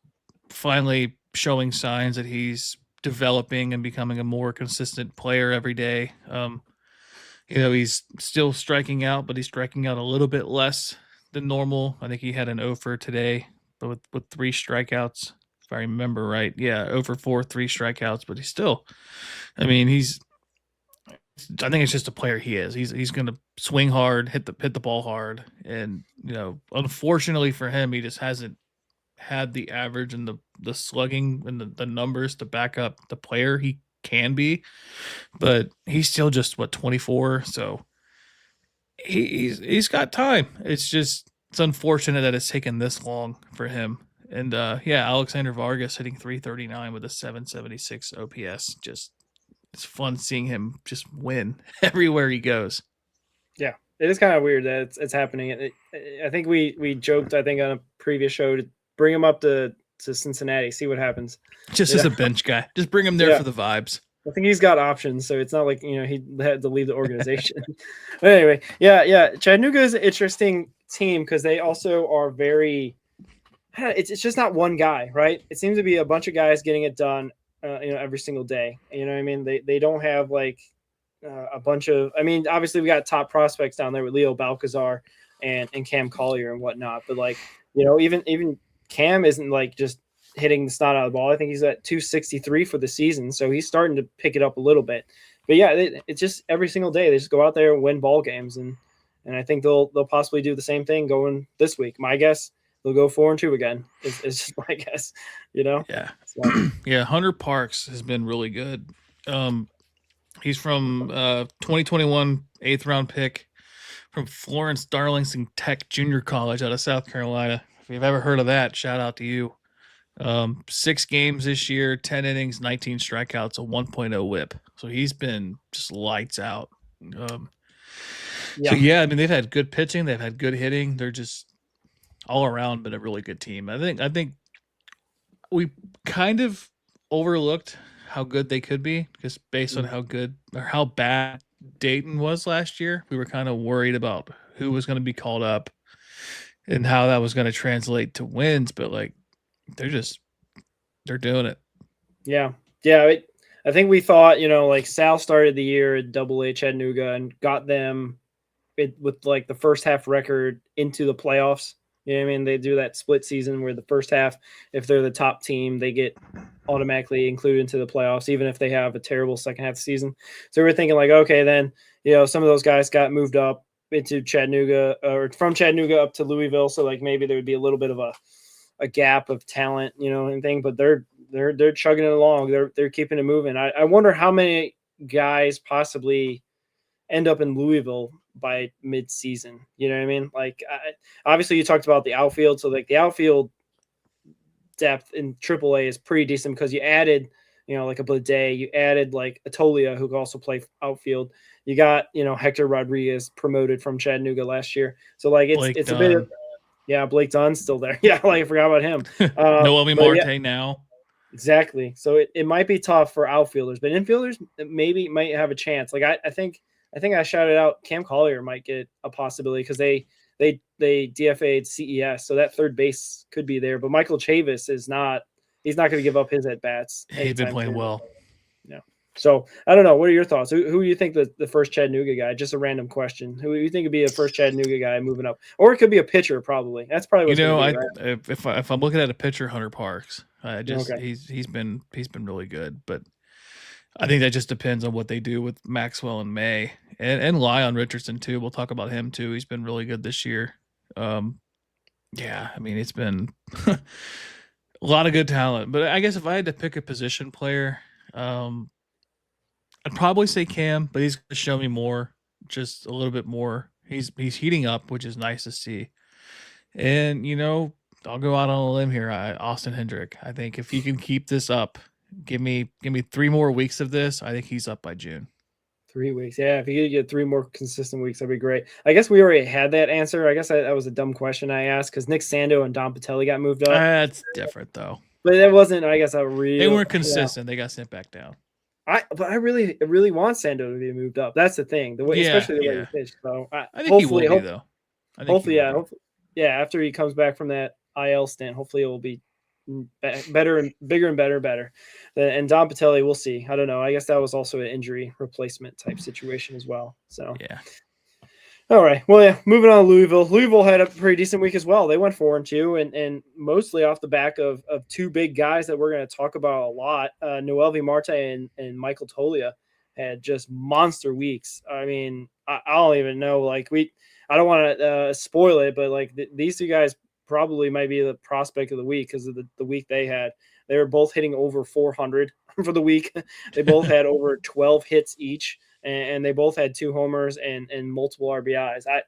finally showing signs that he's developing and becoming a more consistent player every day. He's still striking out, but he's striking out a little bit less than normal. I think he had an 0 for today, but with 3 strikeouts, if I remember right. Yeah, 0 for 4, 3 strikeouts, but he's still, I think it's just a player he is. He's going to swing hard, hit the ball hard, and unfortunately for him, he just hasn't had the average and the slugging and the numbers to back up the player he can be. But he's still just 24, so he's got time. It's unfortunate that it's taken this long for him. And Alexander Vargas hitting 339 with a 776 OPS. It's fun seeing him just win everywhere he goes. Yeah, it is kind of weird that it's happening. I think we joked, I think, on a previous show to bring him up to Cincinnati, see what happens. Just as a bench guy. Just bring him there for the vibes. I think he's got options, so it's not like he had to leave the organization. But anyway, Chattanooga is an interesting team because they also are very. It's just not one guy, right? It seems to be a bunch of guys getting it done, every single day. You know what I mean? They don't have like a bunch of. I mean, obviously we got top prospects down there with Leo Balcazar and Cam Collier and whatnot, but like even Cam isn't like just hitting the snot out of the ball. I think he's at 263 for the season, so he's starting to pick it up a little bit. But yeah, it's just every single day they just go out there and win ball games, and I think they'll possibly do the same thing going this week. My guess, they'll go 4-2 again. It's just my guess, Yeah, yeah. Hunter Parks has been really good. He's from 2021 8th round pick from Florence Darlington Tech Junior College out of South Carolina. If you've ever heard of that, shout out to you. 6 games this year, 10 innings, 19 strikeouts, a 1.0 whip. So he's been just lights out. So yeah, I mean, they've had good pitching, they've had good hitting. They're just all around been a really good team. I think we kind of overlooked how good they could be because based on how good or how bad Dayton was last year, we were kind of worried about who was going to be called up and how that was going to translate to wins. But like, they're doing it. Yeah. I think we thought, like Sal started the year at AA Chattanooga and got them with like the first half record into the playoffs. You know what I mean? They do that split season where the first half, if they're the top team, they get automatically included into the playoffs, even if they have a terrible second half of the season. So we're thinking like, okay, then, some of those guys got moved up into Chattanooga or from Chattanooga up to Louisville. So like maybe there would be a little bit of a gap of talent, and thing, but they're chugging it along. They're keeping it moving. I wonder how many guys possibly end up in Louisville by mid-season. You know what I mean? Like, obviously you talked about the outfield. So like the outfield depth in AAA is pretty decent because you added, like a Bleday, you added like a Collier who could also play outfield. You got, Hector Rodriguez promoted from Chattanooga last year. So like it's a bit of, Blake Dunn's still there. Yeah, like I forgot about him. Noelvi Marte now. Exactly. So it might be tough for outfielders, but infielders maybe might have a chance. Like I think I shouted out Cam Collier might get a possibility because they DFA'd CES, so that third base could be there. But Michael Chavis he's not going to give up his at bats. He's been playing well. Yeah. So I don't know. What are your thoughts? Who do you think the first Chattanooga guy? Just a random question. Who do you think would be the first Chattanooga guy moving up, or it could be a pitcher? Probably. That's probably what's going to be, right? If I'm looking at a pitcher, Hunter Parks. Okay. He's been really good, but I think that just depends on what they do with Maxwell and May and Lyon Richardson too. We'll talk about him too. He's been really good this year. I mean, it's been a lot of good talent, but I guess if I had to pick a position player, I'd probably say Cam, but he's going to show me more, just a little bit more. He's heating up, which is nice to see. And, I'll go out on a limb here. Austin Hendrick. I think if he can keep this up, give me 3 more weeks of this, I think he's up by June. 3 weeks. Yeah, if you could get 3 more consistent weeks, that'd be great. I guess we already had that answer. I guess that was a dumb question I asked because Nick Sando and Don Patelli got moved up. That's different, though. But that wasn't, I guess, a real... They weren't consistent. Yeah. They got sent back down. But I really want Sando to be moved up. That's the thing. Especially the way he pitched. So I think he will be, though. Hopefully, after he comes back from that IL stint, hopefully it will be better and bigger and better. And Don Patelli, we'll see. I don't know. I guess that was also an injury replacement type situation as well. So yeah. All right. Well, yeah. Moving on to Louisville. Louisville had a pretty decent week as well. They went 4-2, and mostly off the back of 2 big guys that we're going to talk about a lot. Noelvi Marte and Michael Collier had just monster weeks. I mean, I don't even know. Like I don't want to spoil it, but like these 2 guys probably might be the prospect of the week because of the week they had. They were both hitting over 400 for the week. They both had over 12 hits each. And they both had 2 homers and multiple RBIs. I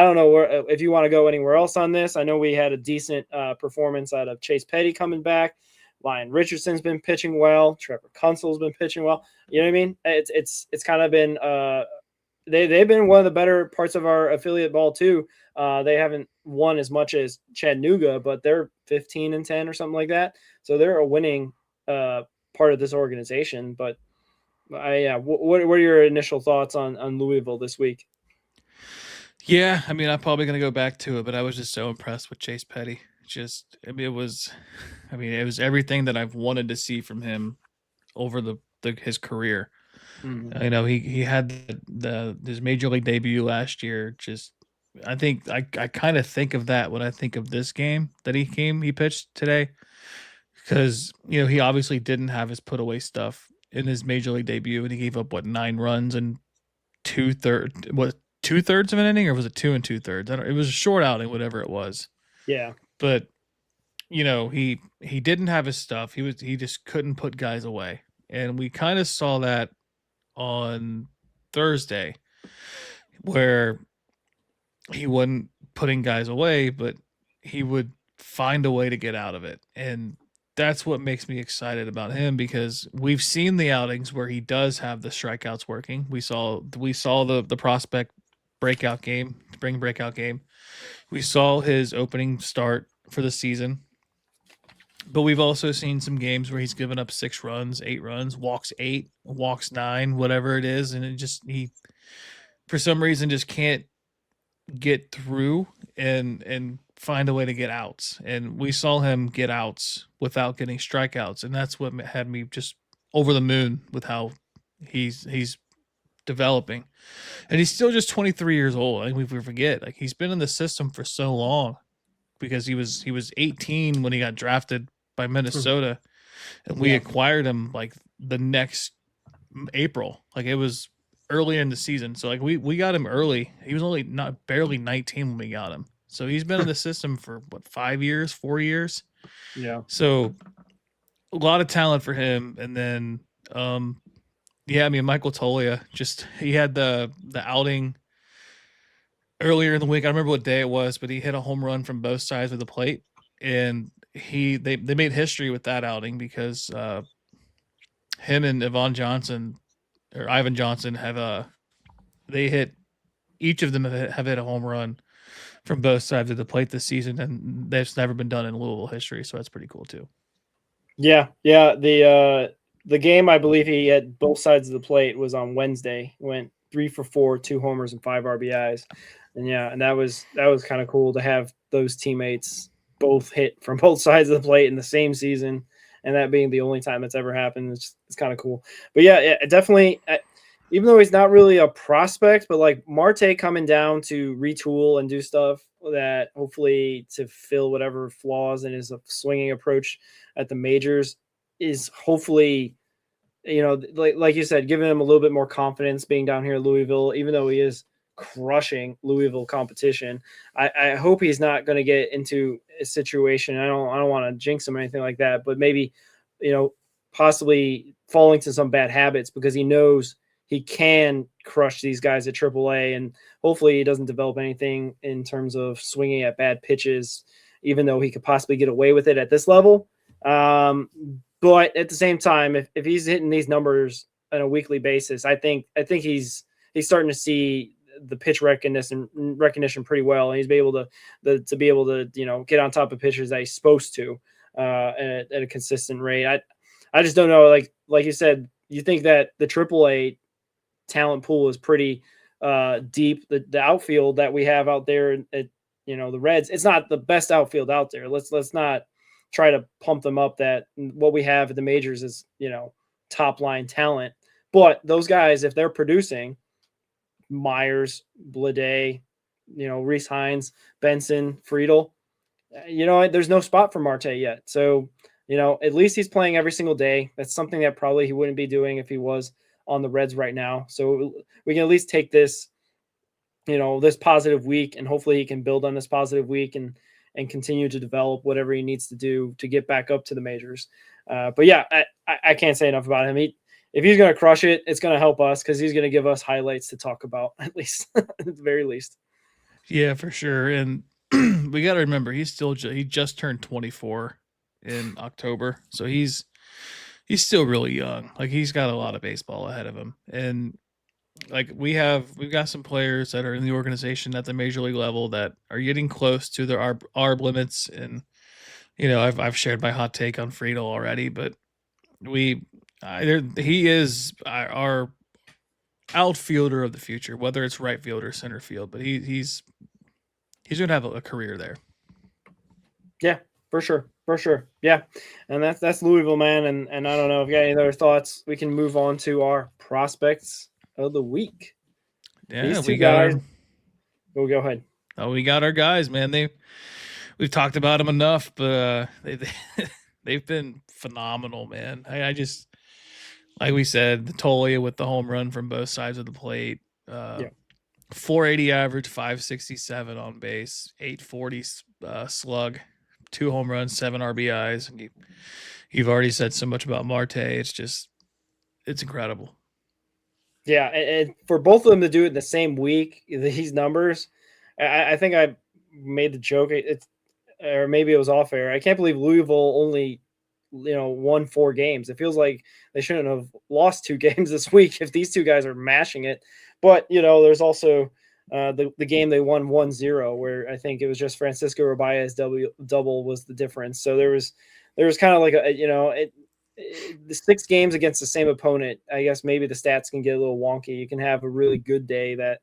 don't know if you want to go anywhere else on this. I know we had a decent performance out of Chase Petty coming back. Lyon Richardson's been pitching well. Trevor Kunsel's been pitching well. You know what I mean? It's kind of been they've been one of the better parts of our affiliate ball too. They haven't won as much as Chattanooga, but they're 15-10 or something like that. So they're a winning part of this organization. But what are your initial thoughts on Louisville this week? Yeah, I mean, I'm probably going to go back to it, but I was just so impressed with Chase Petty. It was everything that I've wanted to see from him over his career. Mm-hmm. He had his major league debut last year. I think I kind of think of that when I think of this game that he pitched today, because he obviously didn't have his put away stuff in his major league debut, and he gave up 9 runs and 2/3 of an inning, or was it 2 2/3? It was a short outing, whatever it was. Yeah, but he didn't have his stuff. He just couldn't put guys away, and we kind of saw that on Thursday, where he wasn't putting guys away, but he would find a way to get out of it. And that's what makes me excited about him, because we've seen the outings where he does have the strikeouts working. We saw the prospect breakout game, spring breakout game. We saw his opening start for the season. But we've also seen some games where he's given up 6 runs, 8 runs, walks 8, walks 9, whatever it is, and he for some reason just can't get through and find a way to get outs. And we saw him get outs without getting strikeouts, and that's what had me just over the moon with how he's developing. And he's still just 23 years old. I think we forget, like, he's been in the system for so long, because he was 18 when he got drafted by Minnesota, and we acquired him like the next April. Like, it was earlier in the season. So like we got him early. He was only barely 19 when we got him. So he's been in the system for what, 4 years. Yeah. So a lot of talent for him. And then Michael Collier, he had the outing earlier in the week. I don't remember what day it was, but he hit a home run from both sides of the plate, and they made history with that outing, because him and Ivan Johnson have each of them have hit a home run from both sides of the plate this season, and that's never been done in Louisville history. So that's pretty cool too. Yeah. The game, I believe he had both sides of the plate, was on Wednesday. Went 3 for 4, 2 homers and 5 RBIs. And that was kind of cool to have those teammates both hit from both sides of the plate in the same season, and that being the only time that's ever happened. It's kind of cool. But yeah, definitely. Even though he's not really a prospect, but like Marte coming down to retool and do stuff that hopefully to fill whatever flaws in his swinging approach at the majors is hopefully, like you said, giving him a little bit more confidence being down here in Louisville, even though he is crushing Louisville competition. I hope he's not going to get into a situation. I don't want to jinx him or anything like that, but maybe, possibly falling to some bad habits, because he knows he can crush these guys at AAA, and hopefully he doesn't develop anything in terms of swinging at bad pitches, even though he could possibly get away with it at this level. But at the same time, if he's hitting these numbers on a weekly basis, I think he's starting to see the pitch recognition pretty well, and he's able to be able to get on top of pitchers that he's supposed to at a consistent rate. I just don't know, like you said, you think that the AAA talent pool is pretty deep. The outfield that we have out there at the Reds, it's not the best outfield out there. Let's not try to pump them up that what we have at the majors is top line talent. But those guys, if they're producing, Myers, Bleday, Reese Hines, Benson, Friedel, there's no spot for Marte yet. So, at least he's playing every single day. That's something that probably he wouldn't be doing if he was on the Reds right now. So we can at least take this, this positive week, and hopefully he can build on this positive week and continue to develop whatever he needs to do to get back up to the majors. But yeah, I can't say enough about him. If he's going to crush it, it's going to help us, because he's going to give us highlights to talk about, at least, at the very least. Yeah, for sure. And we got to remember, he just turned 24 in October. So he's still really young. Like, he's got a lot of baseball ahead of him. And like we've got some players that are in the organization at the major league level that are getting close to their ARB limits. And, I've shared my hot take on Friedel already, but he is our outfielder of the future, whether it's right field or center field, but he's going to have a career there. Yeah, for sure. Yeah. And that's Louisville, man. And I don't know if you got any other thoughts. We can move on to our prospects of the week. Yeah, these two guys. Go ahead. Oh, we got our guys, man. We've talked about them enough, but they've been phenomenal, man. I just, like we said, the Collier with the home run from both sides of the plate. 480 average, 567 on base, 840 slug, 2 home runs, 7 RBIs. And you've already said so much about Marte. It's incredible. Yeah, and for both of them to do it in the same week, these numbers, I think I made the joke. Or maybe it was off air. I can't believe Louisville only won 4 games. It feels like they shouldn't have lost 2 games this week if these two guys are mashing it. But, there's also the game they won 1-0, where I think it was just Francisco Rubia's double was the difference. So there was kind of like the 6 games against the same opponent. I guess maybe the stats can get a little wonky. You can have a really good day that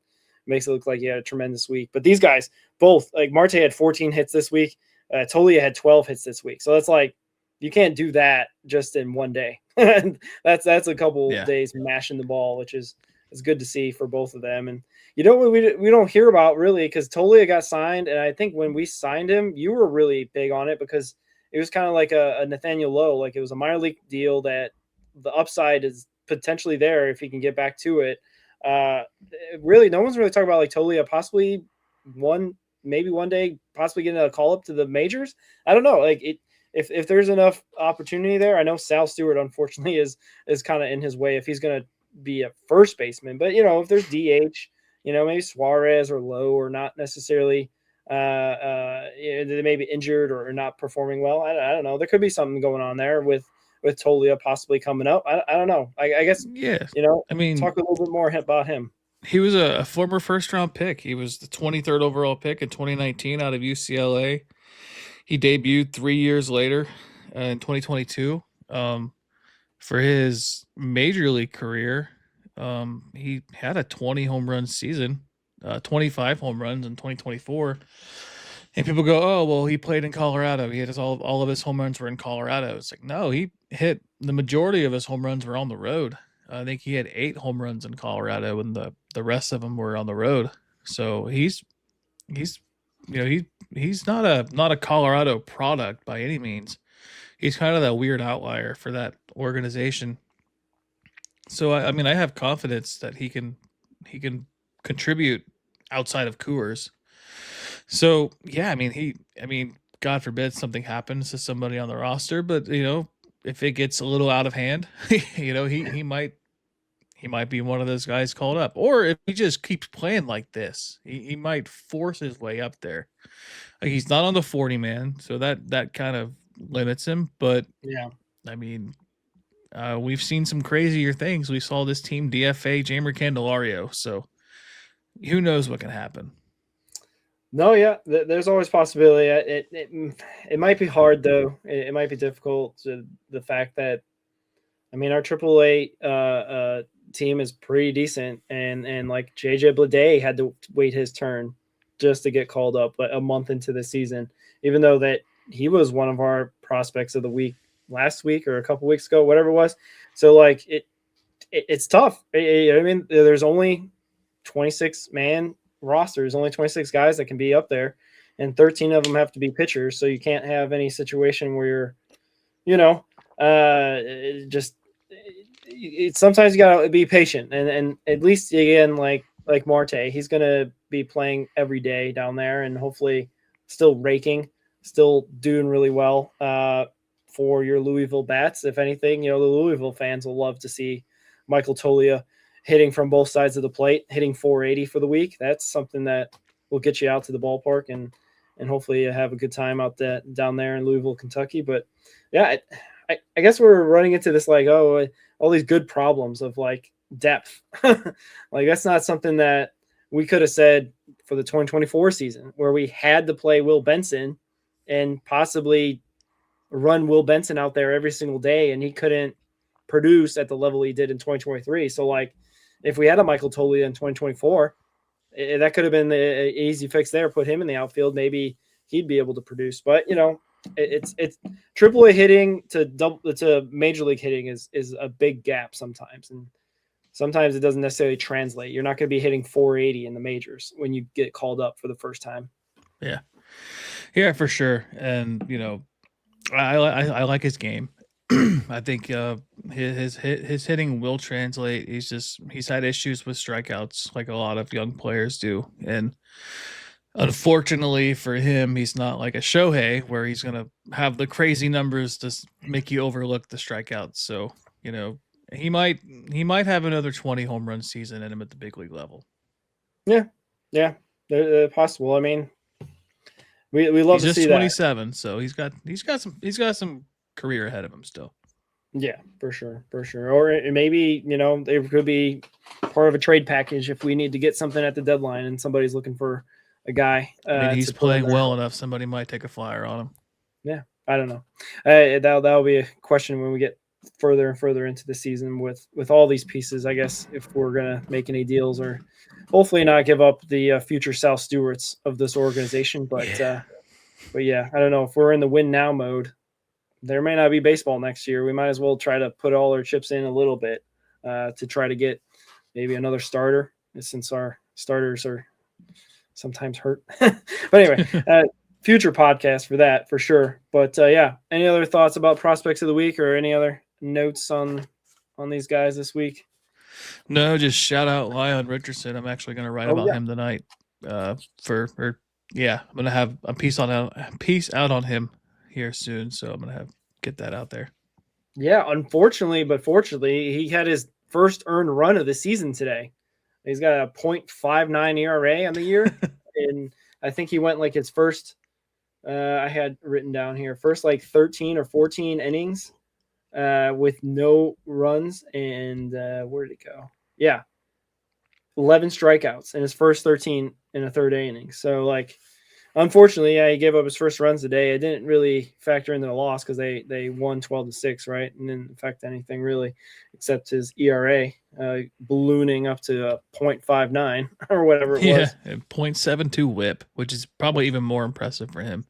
makes it look like you had a tremendous week. But these guys both, like Marte had 14 hits this week. Tolia had 12 hits this week. So that's like, you can't do that just in one day. that's a couple days mashing the ball, which is good to see for both of them. And we don't hear about really, because Tolia got signed, and I think when we signed him, you were really big on it because it was kind of like a Nathaniel Lowe. Like, it was a minor league deal that the upside is potentially there if he can get back to it. Really, no one's really talking about like Tolia possibly maybe one day possibly getting a call up to the majors. I don't know. Like, if there's enough opportunity there, I know Sal Stewart unfortunately is kind of in his way if he's going to be a first baseman. But if there's DH, maybe Suarez or Lowe, or not necessarily they may be injured or not performing well. I don't know. There could be something going on there with Tolia possibly coming up. I don't know. I guess, I mean, talk a little bit more about him. He was a former first-round pick. He was the 23rd overall pick in 2019 out of UCLA. He debuted 3 years later in 2022. For his major league career, he had a 20 home run season, 25 home runs in 2024. And people go, oh, well, he played in Colorado. He had all of his home runs were in Colorado. It's like, no, he hit the majority of his home runs were on the road. I think he had 8 home runs in Colorado, and the rest of them were on the road. So he's not a Colorado product by any means. He's kind of that weird outlier for that organization. So I mean, I have confidence that he can contribute outside of Coors. So yeah, I mean, God forbid something happens to somebody on the roster, but if it gets a little out of hand, he might be one of those guys called up. Or if he just keeps playing like this, he might force his way up there. Like, he's not on the 40 man, so that kind of limits him. But yeah, I mean, we've seen some crazier things. We saw this team DFA Jamer Candelario, so who knows what can happen. No, yeah, there's always possibility. It might be hard though. It might be difficult. The fact that, I mean, our AAA team is pretty decent, and like JJ Bleday had to wait his turn just to get called up a month into the season, even though that he was one of our prospects of the week last week or a couple weeks ago, whatever it was. So like it's tough. I mean, there's only 26 man roster. There's only 26 guys that can be up there, and 13 of them have to be pitchers. So you can't have any situation where you're, sometimes you gotta be patient, and at least again, like Marte, he's gonna be playing every day down there, and hopefully still raking, still doing really well for your Louisville Bats. If anything, the Louisville fans will love to see Michael Tolia hitting from both sides of the plate, hitting 480 for the week. That's something that will get you out to the ballpark and hopefully you have a good time out down there in Louisville, Kentucky. But yeah, I guess we're running into this like, all these good problems of like depth. Like, that's not something that we could have said for the 2024 season, where we had to play Will Benson and possibly run Will Benson out there every single day, and he couldn't produce at the level he did in 2023. So like, if we had a Michael Tolia in 2024, that could have been the easy fix there. Put him in the outfield. Maybe he'd be able to produce. But, it's AAA hitting to major league hitting is a big gap sometimes. And sometimes it doesn't necessarily translate. You're not going to be hitting 480 in the majors when you get called up for the first time. Yeah. Yeah, for sure. And, I like his game. I think his hitting will translate. He's had issues with strikeouts like a lot of young players do, and unfortunately for him, he's not like a Shohei where he's gonna have the crazy numbers to make you overlook the strikeouts. So he might have another 20 home run season in him at the big league level. Yeah, they're possible. I mean, we love to see that. He's just 27, so he's got some career ahead of him still. Yeah, for sure. Or maybe, it could be part of a trade package if we need to get something at the deadline and somebody's looking for a guy. He's playing well enough. Somebody might take a flyer on him. Yeah, I don't know. That'll be a question when we get further and further into the season with all these pieces, I guess, if we're going to make any deals or hopefully not give up the future Sal Stewarts of this organization. But yeah, I don't know. If we're in the win now mode, there may not be baseball next year. We might as well try to put all our chips in a little bit to try to get maybe another starter, since our starters are sometimes hurt. But anyway, future podcast for that for sure. But yeah, any other thoughts about prospects of the week or any other notes on these guys this week? No, just shout out Lyon Richardson. I'm actually going to write about him tonight. I'm going to have a piece out on him here soon, so I'm gonna get that out there. Yeah, unfortunately, but fortunately, he had his first earned run of the season today. He's got a .59 ERA on the year, and I think he went like his first. I had written down here first like 13 or 14 innings with no runs, and where did it go? Yeah, 11 strikeouts in his first 13 in a third inning. So like. Unfortunately, he gave up his first runs today. It didn't really factor into the loss because they won 12-6, right? And didn't affect anything really except his ERA ballooning up to 0.59 or whatever it was. Yeah, 0.72 whip, which is probably even more impressive for him.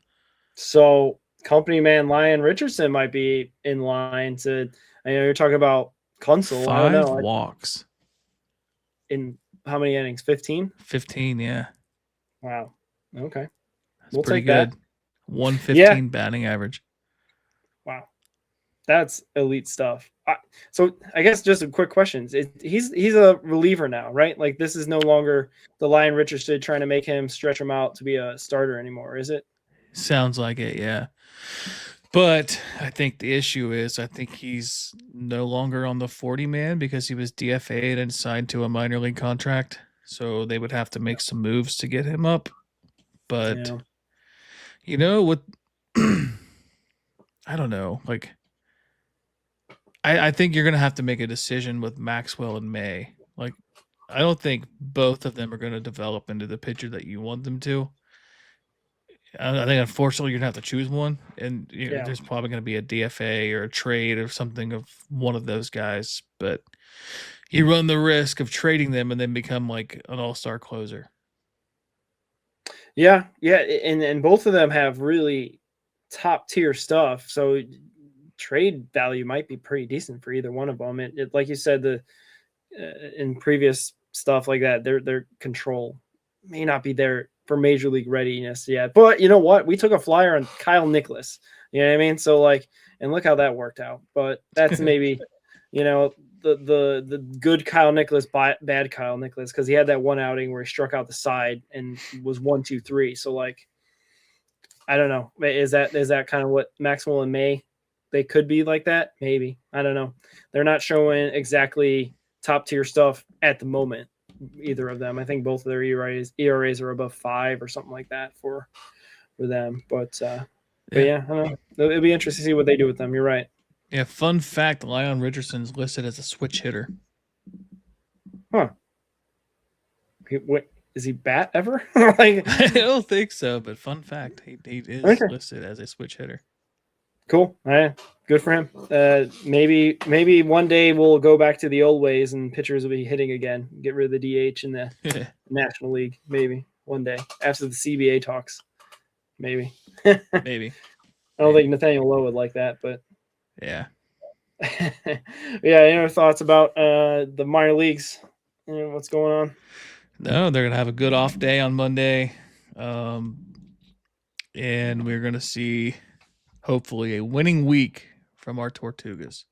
So company man Lyon Richardson might be in line to – you're talking about Kunzel. 5 walks. In how many innings? 15? 15, yeah. Wow. Okay. We'll take good. That. 115 batting average. Wow. That's elite stuff. So I guess just a quick question. He's a reliever now, right? Like this is no longer the Lyon Richardson trying to make him stretch him out to be a starter anymore, is it? Sounds like it, yeah. But I think the issue is I think he's no longer on the 40-man because he was DFA'd and signed to a minor league contract. So they would have to make some moves to get him up. But what I don't know. Like I think you're gonna have to make a decision with Maxwell and May. Like I don't think both of them are gonna develop into the pitcher that you want them to. I think unfortunately you're gonna have to choose one, and there's probably gonna be a DFA or a trade or something of one of those guys. But you run the risk of trading them and then become like an all-star closer. Yeah, and both of them have really top tier stuff. So trade value might be pretty decent for either one of them. It like you said, in previous stuff like that, their control may not be there for major league readiness yet. But you know what? We took a flyer on Kyle Nicholas. You know what I mean? So like, and look how that worked out. But that's maybe, the good Kyle Nicholas, bad Kyle Nicholas, because he had that one outing where he struck out the side and was 1-2-3. So like, I don't know. Is that kind of what Maxwell and May they could be like that? Maybe. I don't know. They're not showing exactly top tier stuff at the moment, either of them. I think both of their ERAs are above 5 or something like that for them. But yeah, I don't know. It'll be interesting to see what they do with them. You're right. Yeah, fun fact, Lyon Richardson's listed as a switch hitter. Huh. Is he bat ever? I don't think so, but fun fact, he is listed as a switch hitter. Cool. Good for him. Maybe one day we'll go back to the old ways and pitchers will be hitting again. Get rid of the DH in the National League. Maybe one day after the CBA talks. Maybe. Maybe. I don't think Nathaniel Lowe would like that, but yeah. Yeah. Any other thoughts about the minor leagues? What's going on? No, they're gonna have a good off day on Monday, and we're gonna see hopefully a winning week from our Tortugas.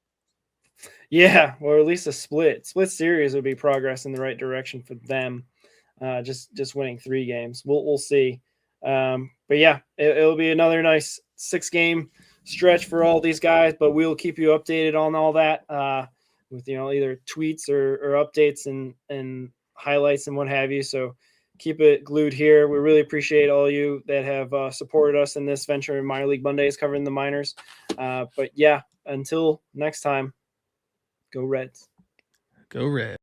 Yeah, or at least a split series would be progress in the right direction for them. Just winning 3 games. We'll see. But yeah, it'll be another nice 6-game stretch for all these guys. But we'll keep you updated on all that with either tweets or updates and highlights and what have you. So keep it glued here. We really appreciate all you that have supported us in this venture in Minor League Mondays covering the minors. But yeah, until next time, go Reds. Go Reds.